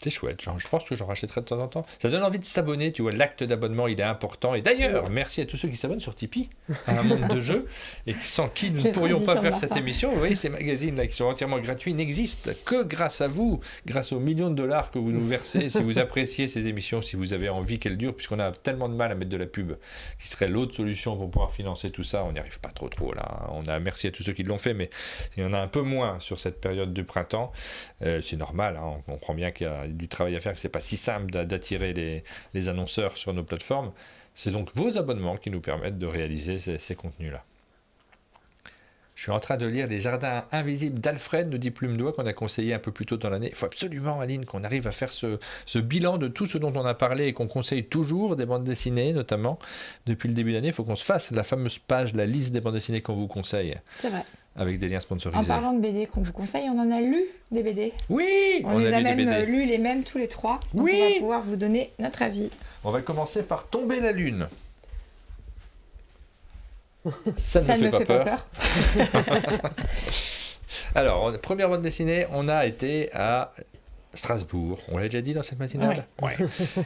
[SPEAKER 1] C'est chouette, je pense que j'en rachèterai de temps en temps. Ça donne envie de s'abonner, tu vois, l'acte d'abonnement il est important. Et d'ailleurs, merci à tous ceux qui s'abonnent sur Tipeee, à un monde de jeux, et sans qui nous ne pourrions pas faire cette émission. Vous voyez, ces magazines-là qui sont entièrement gratuits n'existent que grâce à vous, grâce aux millions de dollars que vous nous versez. Si vous appréciez ces émissions, si vous avez envie qu'elles durent, puisqu'on a tellement de mal à mettre de la pub, qui serait l'autre solution pour pouvoir financer tout ça, on n'y arrive pas trop là. Merci à tous ceux qui l'ont fait, mais il y en a un peu moins sur cette période du printemps. C'est normal, hein, on comprend bien qu'il y a du travail à faire, que c'est pas si simple d'attirer les annonceurs sur nos plateformes. C'est donc vos abonnements qui nous permettent de réaliser ces contenus-là. Je suis en train de lire Les Jardins Invisibles d'Alfred, nous dit Plume d'Oie, qu'on a conseillé un peu plus tôt dans l'année. Il faut absolument, Aline, qu'on arrive à faire ce bilan de tout ce dont on a parlé et qu'on conseille toujours, des bandes dessinées notamment. Depuis le début d'année, il faut qu'on se fasse la fameuse page, la liste des bandes dessinées qu'on vous conseille.
[SPEAKER 2] C'est vrai.
[SPEAKER 1] avec des liens
[SPEAKER 2] En
[SPEAKER 1] sponsorisés.
[SPEAKER 2] parlant de BD qu'on vous conseille, on en a lu des BD.
[SPEAKER 1] Oui,
[SPEAKER 2] On les a
[SPEAKER 1] lu des
[SPEAKER 2] même
[SPEAKER 1] BD.
[SPEAKER 2] lus les mêmes tous les trois. Donc
[SPEAKER 1] Oui.
[SPEAKER 2] on va pouvoir vous donner notre avis.
[SPEAKER 1] On va commencer par Tomber la lune. Ça
[SPEAKER 2] Ça
[SPEAKER 1] ne
[SPEAKER 2] ne
[SPEAKER 1] me fait pas peur.
[SPEAKER 2] peur.
[SPEAKER 1] Alors, première bande dessinée, on a été à Strasbourg. On l'a déjà dit dans cette matinale. Ouais.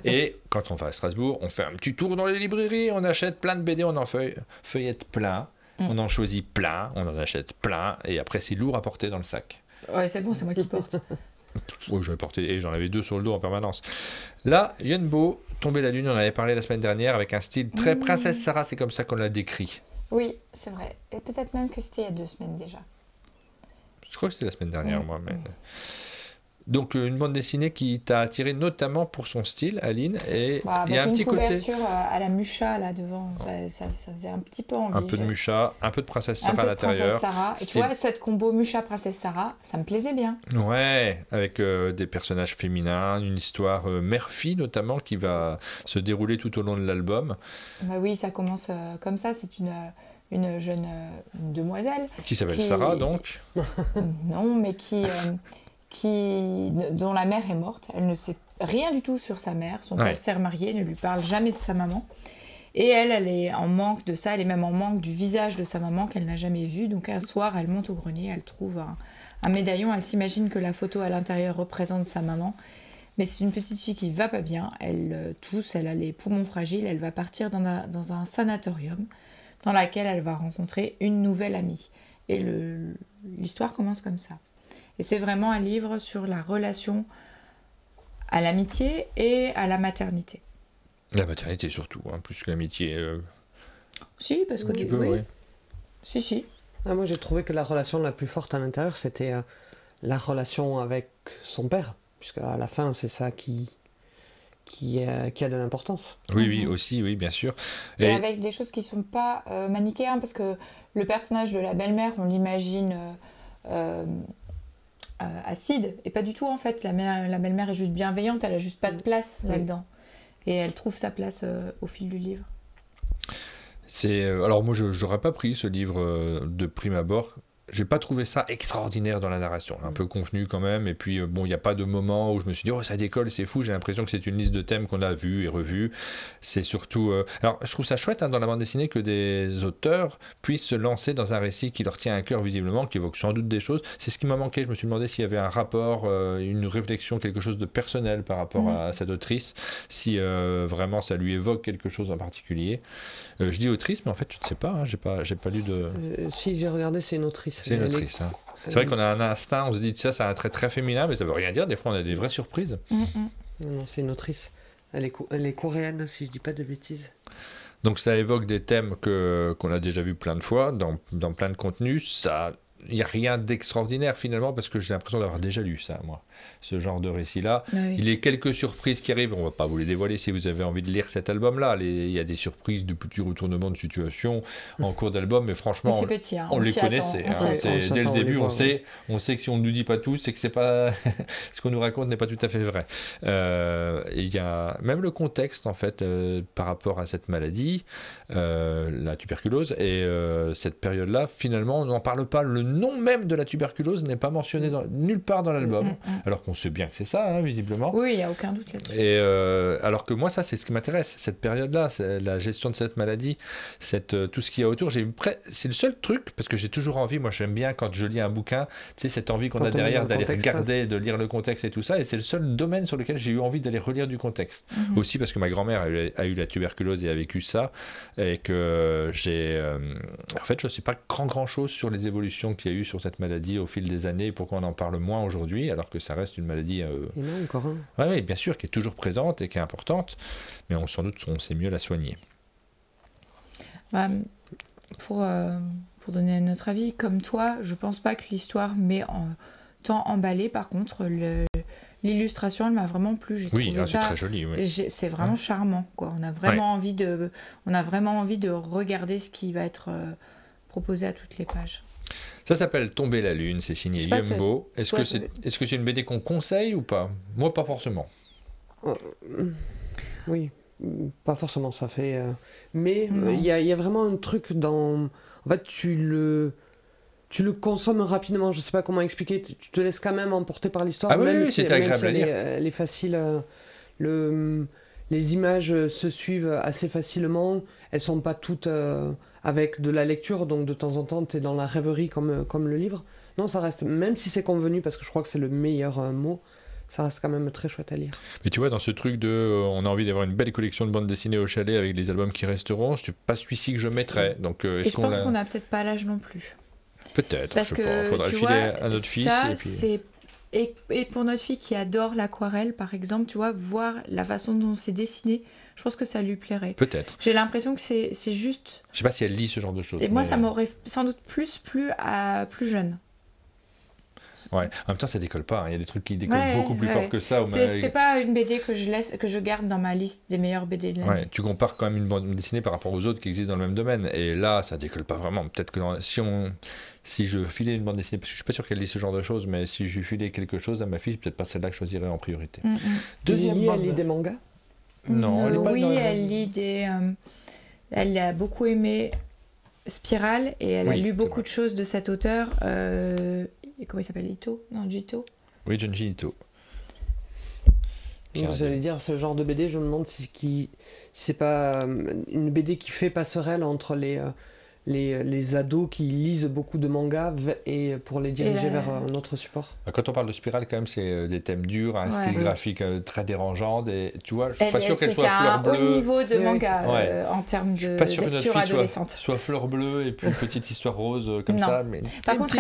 [SPEAKER 1] Et quand on va à Strasbourg, on fait un petit tour dans les librairies, on achète plein de BD, on en feuillette plein, on en choisit plein, on en achète plein, et après c'est lourd à porter dans le sac.
[SPEAKER 2] Ouais, c'est bon, c'est moi qui porte.
[SPEAKER 1] Oui, j'en ai porté, et j'en avais 2 sur le dos en permanence. Là, Yunbo, Tomber la lune, on en avait parlé la semaine dernière, avec un style très Princesse Sarah, c'est comme ça qu'on l'a décrit.
[SPEAKER 2] Oui, c'est vrai. Et peut-être même que c'était il y a 2 semaines déjà.
[SPEAKER 1] Je crois que c'était la semaine dernière, moi. Mais... Donc, une bande dessinée qui t'a attiré notamment pour son style, Aline. Et il y a un petit côté.
[SPEAKER 2] Une couverture à la Mucha là devant, ça faisait un petit peu envie.
[SPEAKER 1] Un peu de Mucha, un peu de Princesse Sarah à
[SPEAKER 2] un peu de
[SPEAKER 1] l'intérieur.
[SPEAKER 2] Princesse Sarah. Et tu vois, cette combo Mucha-Princesse Sarah, ça me plaisait bien.
[SPEAKER 1] Ouais, avec des personnages féminins, une histoire mère-fille notamment qui va se dérouler tout au long de l'album.
[SPEAKER 2] Bah oui, ça commence comme ça. C'est une jeune demoiselle.
[SPEAKER 1] Qui s'appelle Sarah donc.
[SPEAKER 2] Non, mais dont la mère est morte. Elle ne sait rien du tout sur sa mère. Son père s'est remarié, ne lui parle jamais de sa maman. Et elle est en manque de ça. Elle est même en manque du visage de sa maman qu'elle n'a jamais vu. Donc un soir, elle monte au grenier, elle trouve un médaillon. Elle s'imagine que la photo à l'intérieur représente sa maman. Mais c'est une petite fille qui va pas bien. Elle tousse, elle a les poumons fragiles. Elle va partir dans un sanatorium dans laquelle elle va rencontrer une nouvelle amie. Et l'histoire commence comme ça. Et c'est vraiment un livre sur la relation à l'amitié et à la maternité.
[SPEAKER 1] La maternité surtout, hein, plus que l'amitié.
[SPEAKER 2] Si, parce que...
[SPEAKER 1] Oui.
[SPEAKER 2] Si.
[SPEAKER 3] Ah, moi, j'ai trouvé que la relation la plus forte à l'intérieur, c'était la relation avec son père. Puisque à la fin, c'est ça qui a de l'importance.
[SPEAKER 1] Oui, aussi, oui, bien sûr.
[SPEAKER 2] Et avec des choses qui ne sont pas manichéennes, parce que le personnage de la belle-mère, on l'imagine... acide, et pas du tout en fait. La belle-mère est juste bienveillante, elle a juste pas de place là-dedans. Et elle trouve sa place au fil du livre.
[SPEAKER 1] Alors moi, je n'aurais pas pris ce livre de prime abord. J'ai pas trouvé ça extraordinaire dans la narration, un peu contenu quand même, et puis bon, il n'y a pas de moment où je me suis dit oh ça décolle, c'est fou, j'ai l'impression que c'est une liste de thèmes qu'on a vu et revu. C'est surtout alors je trouve ça chouette dans la bande dessinée que des auteurs puissent se lancer dans un récit qui leur tient à cœur visiblement, qui évoque sans doute des choses. C'est ce qui m'a manqué. Je me suis demandé s'il y avait un rapport, une réflexion, quelque chose de personnel par rapport à cette autrice, si vraiment ça lui évoque quelque chose en particulier. Je dis autrice, mais en fait je ne sais pas, j'ai pas lu de...
[SPEAKER 3] Si j'ai regardé, c'est une autrice.
[SPEAKER 1] C'est une autrice. Hein. C'est vrai qu'on a un instinct, on se dit ça, c'est un trait très féminin, mais ça veut rien dire. Des fois, on a des vraies surprises.
[SPEAKER 3] Non, c'est une autrice. Elle est coréenne, si je dis pas de bêtises.
[SPEAKER 1] Donc ça évoque des thèmes qu'on a déjà vus plein de fois, dans plein de contenus. Il n'y a rien d'extraordinaire finalement, parce que j'ai l'impression d'avoir déjà lu ça, moi, ce genre de récit-là.
[SPEAKER 2] Oui.
[SPEAKER 1] Il y a quelques surprises qui arrivent, on ne va pas vous les dévoiler si vous avez envie de lire cet album-là. Il y a des surprises de petits retournements de situation en cours d'album, mais franchement,
[SPEAKER 2] c'est petit, hein,
[SPEAKER 1] on les
[SPEAKER 2] s'y
[SPEAKER 1] connaissait.
[SPEAKER 2] attend.
[SPEAKER 1] Dès le début, on sait que si on ne nous dit pas tout, c'est que c'est pas ce qu'on nous raconte n'est pas tout à fait vrai. Il y a même le contexte, en fait, par rapport à cette maladie, la tuberculose, et cette période-là, finalement, on n'en parle pas. Le nom même de la tuberculose n'est pas mentionné nulle part dans l'album, alors qu'on sait bien que c'est ça, hein, visiblement.
[SPEAKER 2] Oui, il n'y a aucun doute là-dessus.
[SPEAKER 1] Et alors que moi, ça, c'est ce qui m'intéresse, cette période-là, c'est la gestion de cette maladie, tout ce qu'il y a autour. C'est le seul truc, parce que j'ai toujours envie, moi j'aime bien quand je lis un bouquin, tu sais, cette envie qu'on a derrière d'aller regarder, de lire le contexte et tout ça, et c'est le seul domaine sur lequel j'ai eu envie d'aller relire du contexte. Aussi parce que ma grand-mère a eu la tuberculose et a vécu ça, et que en fait, je ne sais pas grand-chose sur les évolutions qu'il y a eu sur cette maladie au fil des années, et pourquoi on en parle moins aujourd'hui, alors que ça reste une maladie...
[SPEAKER 3] Il y en a encore un.
[SPEAKER 1] Oui, bien sûr, qui est toujours présente et qui est importante, mais sans doute on sait mieux la soigner.
[SPEAKER 2] Pour donner notre avis, comme toi, je pense pas que l'histoire m'ait tant emballé. Par contre, l'illustration, elle m'a vraiment plu. J'ai trouvé
[SPEAKER 1] c'est très joli. Oui.
[SPEAKER 2] C'est vraiment charmant, quoi. On a vraiment envie de regarder ce qui va être proposé à toutes les pages.
[SPEAKER 1] Ça s'appelle Tomber la lune, c'est signé Yumbo. Est-ce que c'est une BD qu'on conseille ou pas? Moi, pas forcément.
[SPEAKER 3] Oui, pas forcément, ça fait... Mais il y a vraiment un truc dans... En fait, tu tu le consommes rapidement, je sais pas comment expliquer, tu te laisses quand même emporter par l'histoire,
[SPEAKER 1] Ah oui,
[SPEAKER 3] même
[SPEAKER 1] oui,
[SPEAKER 3] si,
[SPEAKER 1] c'était
[SPEAKER 3] même
[SPEAKER 1] agréable
[SPEAKER 3] si
[SPEAKER 1] à lire.
[SPEAKER 3] elle est facile, les images se suivent assez facilement, elles sont pas toutes avec de la lecture, donc de temps en temps tu es dans la rêverie comme le livre. Non, ça reste, même si c'est convenu, parce que je crois que c'est le meilleur mot, ça reste quand même très chouette à lire.
[SPEAKER 1] Mais tu vois, dans ce truc de on a envie d'avoir une belle collection de bandes dessinées au chalet avec les albums qui resteront, c'est pas celui-ci que je mettrais. Donc,
[SPEAKER 2] Et je pense qu'on n'a peut-être pas l'âge non plus.
[SPEAKER 1] Peut-être,
[SPEAKER 2] Parce
[SPEAKER 1] je sais pas.
[SPEAKER 2] que
[SPEAKER 1] Faudrait
[SPEAKER 2] tu
[SPEAKER 1] filer
[SPEAKER 2] vois,
[SPEAKER 1] à notre fils.
[SPEAKER 2] ça,
[SPEAKER 1] Et puis...
[SPEAKER 2] et pour notre fille qui adore l'aquarelle, par exemple, tu vois, voir la façon dont c'est dessiné, je pense que ça lui plairait.
[SPEAKER 1] Peut-être.
[SPEAKER 2] J'ai l'impression que c'est juste...
[SPEAKER 1] Je sais pas si elle lit ce genre de choses.
[SPEAKER 2] Et moi,
[SPEAKER 1] mais...
[SPEAKER 2] ça m'aurait sans doute plu à plus jeune.
[SPEAKER 1] Ouais. En même temps, ça décolle pas. Il y a des trucs qui décollent beaucoup plus fort que ça.
[SPEAKER 2] C'est pas une BD que je garde dans ma liste des meilleures BD de l'année.
[SPEAKER 1] Ouais, tu compares quand même une bande dessinée par rapport aux autres qui existent dans le même domaine. Et là, ça décolle pas vraiment. Peut-être que si je filais une bande dessinée, parce que je suis pas sûr qu'elle lit ce genre de choses, mais si je lui filais quelque chose à ma fille, c'est peut-être pas celle-là que je choisirais en priorité. Deuxième bande...
[SPEAKER 3] Elle lit des mangas?
[SPEAKER 1] Non, elle est pas
[SPEAKER 2] oui,
[SPEAKER 1] dans...
[SPEAKER 2] elle lit des... elle a beaucoup aimé Spirale et elle a lu beaucoup de choses de cet auteur. Comment il s'appelle? Ito? Non, Jito?
[SPEAKER 1] Oui, Junji Ito.
[SPEAKER 3] J'allais dire, ce genre de BD, je me demande si c'est pas une BD qui fait passerelle entre les ados qui lisent beaucoup de mangas et pour les diriger vers un autre support.
[SPEAKER 1] Quand on parle de Spirale, quand même, c'est des thèmes durs, un style graphique très dérangeant. Tu vois, je suis pas sûr qu'elle soit fleur bleue.
[SPEAKER 2] C'est un haut niveau de manga en termes de lecture adolescente.
[SPEAKER 1] Soit fleur bleue et puis une petite histoire rose comme ça. Mais
[SPEAKER 2] par contre,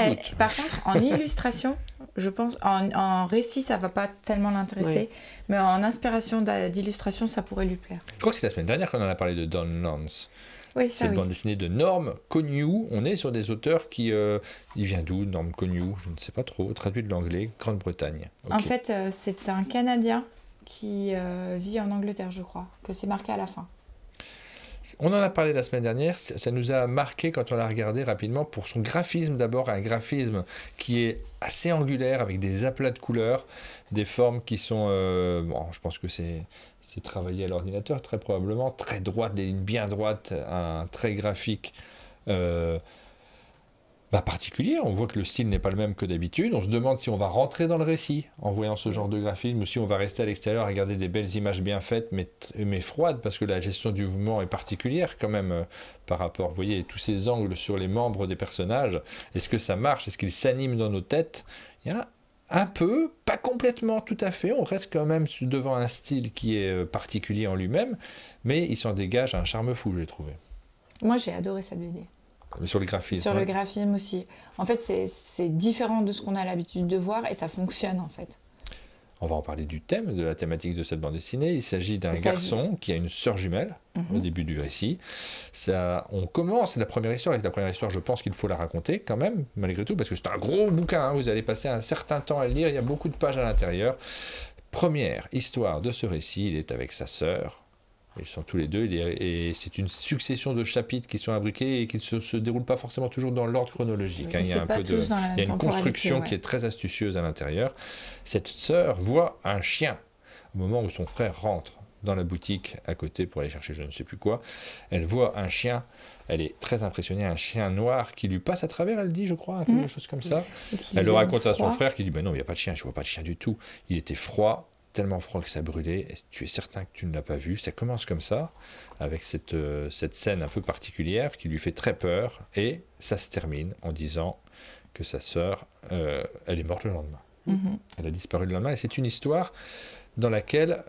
[SPEAKER 2] en illustration, je pense, en récit, ça va pas tellement l'intéresser, mais en inspiration d'illustration, ça pourrait lui plaire.
[SPEAKER 1] Je crois que c'est la semaine dernière qu'on en a parlé de Don Lance.
[SPEAKER 2] Oui,
[SPEAKER 1] cette bande dessinée de Norm Connew. On est sur des auteurs qui... il vient d'où, Norm Connew? Je ne sais pas trop. Traduit de l'anglais, Grande-Bretagne. Okay.
[SPEAKER 2] En fait, c'est un Canadien qui vit en Angleterre, je crois, que c'est marqué à la fin.
[SPEAKER 1] On en a parlé la semaine dernière, ça nous a marqué quand on l'a regardé rapidement pour son graphisme d'abord, un graphisme qui est assez angulaire avec des aplats de couleurs, des formes qui sont... je pense que c'est travaillé à l'ordinateur très probablement, très droite, des lignes bien droites, un trait graphique particulier. On voit que le style n'est pas le même que d'habitude. On se demande si on va rentrer dans le récit en voyant ce genre de graphisme ou si on va rester à l'extérieur à regarder des belles images bien faites mais froides parce que la gestion du mouvement est particulière quand même par rapport, vous voyez, tous ces angles sur les membres des personnages. Est-ce que ça marche? Est-ce qu'ils s'animent dans nos têtes? Il y a un peu, pas complètement tout à fait, on reste quand même devant un style qui est particulier en lui-même, mais il s'en dégage un charme fou, j'ai trouvé.
[SPEAKER 2] Moi j'ai adoré cette BD.
[SPEAKER 1] Mais sur le graphisme.
[SPEAKER 2] Sur le graphisme aussi. En fait, c'est différent de ce qu'on a l'habitude de voir et ça fonctionne en fait.
[SPEAKER 1] On va en parler du thème, de la thématique de cette bande dessinée. Il s'agit d'un garçon qui a une sœur jumelle au début du récit. On commence la première histoire, et la première histoire, je pense qu'il faut la raconter quand même, malgré tout, parce que c'est un gros bouquin, vous allez passer un certain temps à le lire, il y a beaucoup de pages à l'intérieur. Première histoire de ce récit, il est avec sa sœur. Ils sont tous les deux, et c'est une succession de chapitres qui sont imbriqués et qui ne se déroulent pas forcément toujours dans l'ordre chronologique. Il y a une construction qui est très astucieuse à l'intérieur. Cette sœur voit un chien au moment où son frère rentre dans la boutique à côté pour aller chercher je ne sais plus quoi. Elle voit un chien, elle est très impressionnée, un chien noir qui lui passe à travers, elle dit, je crois, quelque chose comme ça. Elle le raconte à son frère qui dit, non, il n'y a pas de chien, je ne vois pas de chien du tout. Il était froid, tellement froid que ça brûlait, et tu es certain que tu ne l'as pas vu. Ça commence comme ça, avec cette scène un peu particulière qui lui fait très peur, et ça se termine en disant que sa sœur, elle est morte le lendemain. Elle a disparu le lendemain, et c'est une histoire dans laquelle,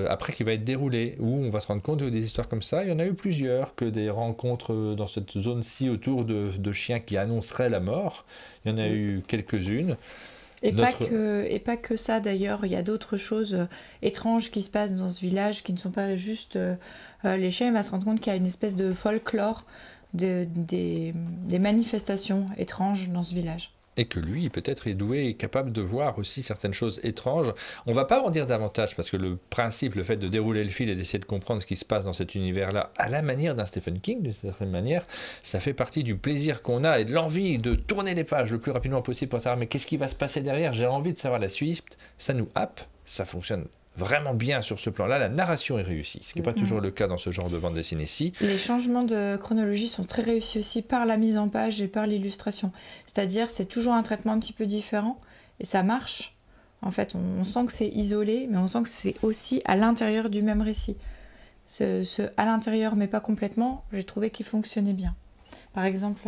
[SPEAKER 1] après qui va être déroulée, où on va se rendre compte que des histoires comme ça, il y en a eu plusieurs, que des rencontres dans cette zone-ci autour de chiens qui annonceraient la mort. Il y en a eu quelques-unes.
[SPEAKER 2] Et pas que ça d'ailleurs, il y a d'autres choses étranges qui se passent dans ce village qui ne sont pas juste les chiens. On va se rendre compte qu'il y a une espèce de folklore, des manifestations étranges dans ce village.
[SPEAKER 1] Et que lui, peut-être, est doué et capable de voir aussi certaines choses étranges. On ne va pas en dire davantage, parce que le principe, le fait de dérouler le fil et d'essayer de comprendre ce qui se passe dans cet univers-là, à la manière d'un Stephen King, d'une certaine manière, ça fait partie du plaisir qu'on a et de l'envie de tourner les pages le plus rapidement possible pour savoir mais qu'est-ce qui va se passer derrière, j'ai envie de savoir la suite, ça nous happe, ça fonctionne vraiment bien sur ce plan-là. La narration est réussie, ce qui n'est pas toujours le cas dans ce genre de bande dessinée-ci.
[SPEAKER 2] Les changements de chronologie sont très réussis aussi par la mise en page et par l'illustration. C'est-à-dire, c'est toujours un traitement un petit peu différent et ça marche. En fait, on sent que c'est isolé, mais on sent que c'est aussi à l'intérieur du même récit. Ce à l'intérieur, mais pas complètement, j'ai trouvé qu'il fonctionnait bien. Par exemple,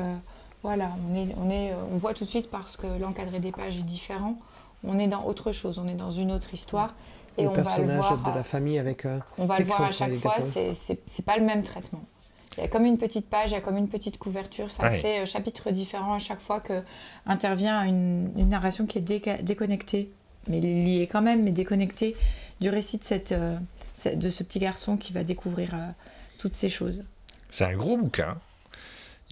[SPEAKER 2] voilà, on voit tout de suite parce que l'encadré des pages est différent, on est dans autre chose, on est dans une autre histoire. Et on va le voir
[SPEAKER 3] de la famille avec...
[SPEAKER 2] on va le voir à chaque fois, c'est pas le même traitement. Il y a comme une petite page, il y a comme une petite couverture, ça fait chapitre différent à chaque fois que intervient une narration qui est déconnectée, mais liée quand même, mais déconnectée du récit de ce petit garçon qui va découvrir toutes ces choses.
[SPEAKER 1] C'est un gros bouquin.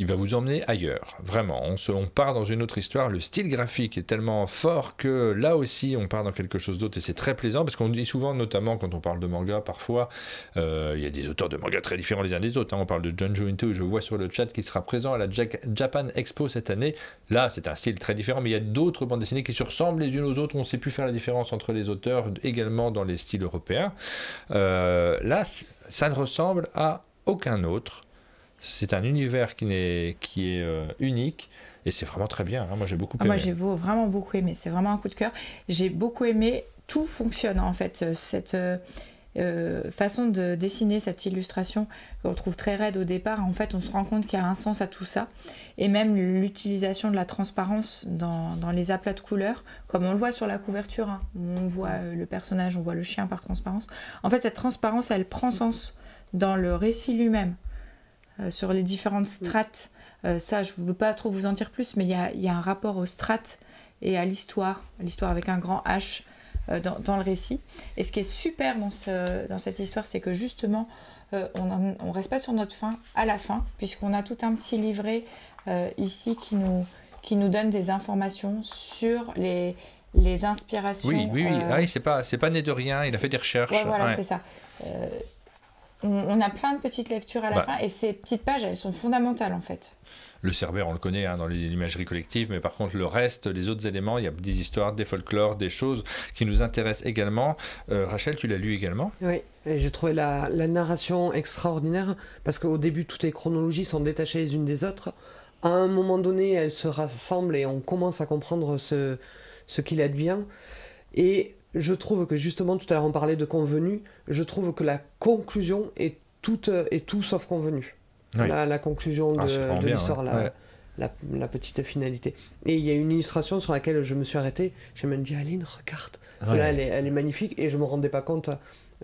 [SPEAKER 1] Il va vous emmener ailleurs, vraiment. On part dans une autre histoire. Le style graphique est tellement fort que là aussi, on part dans quelque chose d'autre et c'est très plaisant parce qu'on dit souvent, notamment quand on parle de manga, parfois, il y a des auteurs de manga très différents les uns des autres. On parle de Junjo Into, je vois sur le chat qui sera présent à la Japan Expo cette année. Là, c'est un style très différent, mais il y a d'autres bandes dessinées qui se ressemblent les unes aux autres. On ne sait plus faire la différence entre les auteurs, également dans les styles européens. Là, ça ne ressemble à aucun autre. C'est un univers qui est unique et c'est vraiment très bien. Hein. Moi, j'ai beaucoup aimé.
[SPEAKER 2] Moi, j'ai vraiment beaucoup aimé. C'est vraiment un coup de cœur. J'ai beaucoup aimé. Tout fonctionne, en fait. Cette façon de dessiner, cette illustration qu'on trouve très raide au départ, en fait, on se rend compte qu'il y a un sens à tout ça. Et même l'utilisation de la transparence dans les aplats de couleurs, comme on le voit sur la couverture. Hein. On voit le personnage, on voit le chien par transparence. En fait, cette transparence, elle prend sens dans le récit lui-même. Sur les différentes strates, ça je ne veux pas trop vous en dire plus, mais il y a un rapport aux strates et à l'histoire avec un grand H dans le récit. Et ce qui est super dans cette histoire, c'est que justement, on ne reste pas sur notre faim à la fin, puisqu'on a tout un petit livret ici qui nous donne des informations sur les inspirations.
[SPEAKER 1] Oui, c'est pas né de rien, il a fait des recherches.
[SPEAKER 2] Ouais, voilà, c'est ça. On a plein de petites lectures à la fin et ces petites pages, elles sont fondamentales en fait.
[SPEAKER 1] Le Cerbère, on le connaît dans l'imagerie collective, mais par contre le reste, les autres éléments, il y a des histoires, des folklores, des choses qui nous intéressent également. Rachel, tu l'as lu également ?
[SPEAKER 3] Oui, et j'ai trouvé la narration extraordinaire parce qu'au début, toutes les chronologies sont détachées les unes des autres. À un moment donné, elles se rassemblent et on commence à comprendre ce qu'il advient. Et je trouve que justement, tout à l'heure on parlait de convenu, je trouve que la conclusion est tout sauf convenue. Oui. La conclusion de l'histoire, la petite finalité. Et il y a une illustration sur laquelle je me suis arrêté, j'ai même dit Aline, regarde, celle-là elle est magnifique et je ne me rendais pas compte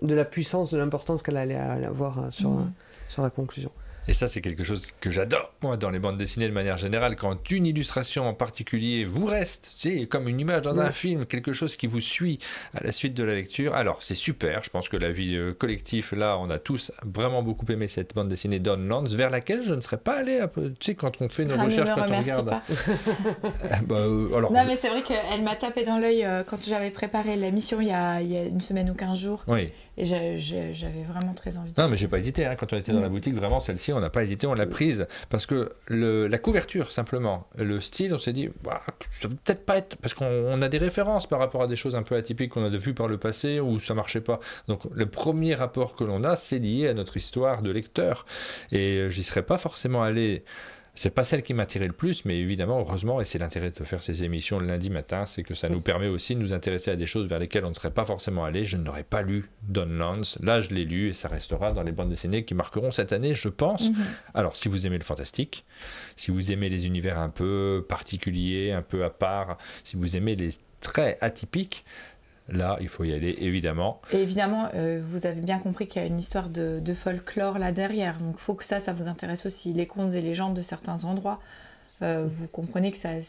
[SPEAKER 3] de la puissance, de l'importance qu'elle allait avoir sur la conclusion.
[SPEAKER 1] Et ça, c'est quelque chose que j'adore, moi, dans les bandes dessinées de manière générale. Quand une illustration en particulier vous reste, c'est comme une image dans un film, quelque chose qui vous suit à la suite de la lecture. Alors, c'est super. Je pense que l'avis collectif, là, on a tous vraiment beaucoup aimé cette bande dessinée Dawnlands, vers laquelle je ne serais pas allé, tu sais, quand on fait nos recherches, quand on regarde.
[SPEAKER 2] Alors, non, mais c'est vrai qu'elle m'a tapé dans l'œil quand j'avais préparé l'émission il y a une semaine ou 15 jours.
[SPEAKER 1] Oui.
[SPEAKER 2] Et j'avais vraiment très envie.
[SPEAKER 1] Non, mais j'ai pas hésité. Hein. Quand on était dans la boutique, vraiment, celle-ci, on n'a pas hésité, on l'a prise. Parce que la couverture, simplement, le style, on s'est dit, bah, ça peut peut-être pas être... Parce qu'on a des références par rapport à des choses un peu atypiques qu'on a vues par le passé où ça marchait pas. Donc, le premier rapport que l'on a, c'est lié à notre histoire de lecteur. Et j'y serais pas forcément allé... C'est pas celle qui m'attirait le plus, mais évidemment, heureusement, et c'est l'intérêt de faire ces émissions le lundi matin, c'est que ça nous permet aussi de nous intéresser à des choses vers lesquelles on ne serait pas forcément allé. Je n'aurais pas lu Dawnlands, là je l'ai lu et ça restera dans les bandes dessinées qui marqueront cette année, je pense. Alors, si vous aimez le fantastique, si vous aimez les univers un peu particuliers, un peu à part, si vous aimez les traits atypiques, là, il faut y aller, évidemment.
[SPEAKER 2] Et évidemment, vous avez bien compris qu'il y a une histoire de folklore là derrière. Donc, il faut que ça vous intéresse aussi. Les contes et légendes de certains endroits. Vous comprenez que c'est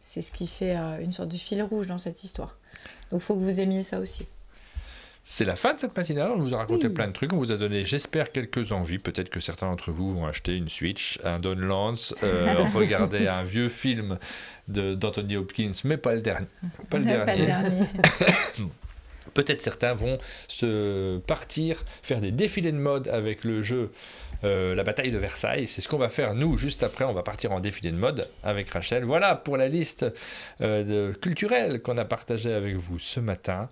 [SPEAKER 2] ce qui fait une sorte de fil rouge dans cette histoire. Donc, il faut que vous aimiez ça aussi.
[SPEAKER 1] C'est la fin de cette matinale, on vous a raconté plein de trucs, on vous a donné, j'espère, quelques envies. Peut-être que certains d'entre vous vont acheter une Switch, un Dawnlands, regarder un vieux film d'Anthony Hopkins, mais pas le dernier. Pas le dernier. Peut-être certains vont se partir, faire des défilés de mode avec le jeu La bataille de Versailles. C'est ce qu'on va faire, nous, juste après. On va partir en défilé de mode avec Rachel. Voilà pour la liste culturelle qu'on a partagée avec vous ce matin.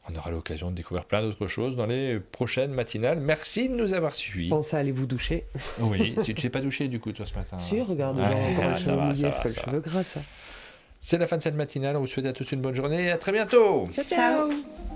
[SPEAKER 1] On aura l'occasion de découvrir plein d'autres choses dans les prochaines matinales. Merci de nous avoir suivis.
[SPEAKER 3] Pensez à aller vous doucher.
[SPEAKER 1] Oui, tu t'es pas douché du coup toi ce matin.
[SPEAKER 3] Si, regarde,
[SPEAKER 1] Ah,
[SPEAKER 3] comment les
[SPEAKER 1] ça
[SPEAKER 3] cheveux
[SPEAKER 1] va,
[SPEAKER 3] mouillés,
[SPEAKER 1] ça
[SPEAKER 3] c'est
[SPEAKER 1] va,
[SPEAKER 3] pas le
[SPEAKER 1] ça
[SPEAKER 3] cheveu gras, ça.
[SPEAKER 1] C'est la fin de cette matinale. On vous souhaite à tous une bonne journée et à très bientôt.
[SPEAKER 3] Ciao,
[SPEAKER 2] Ciao.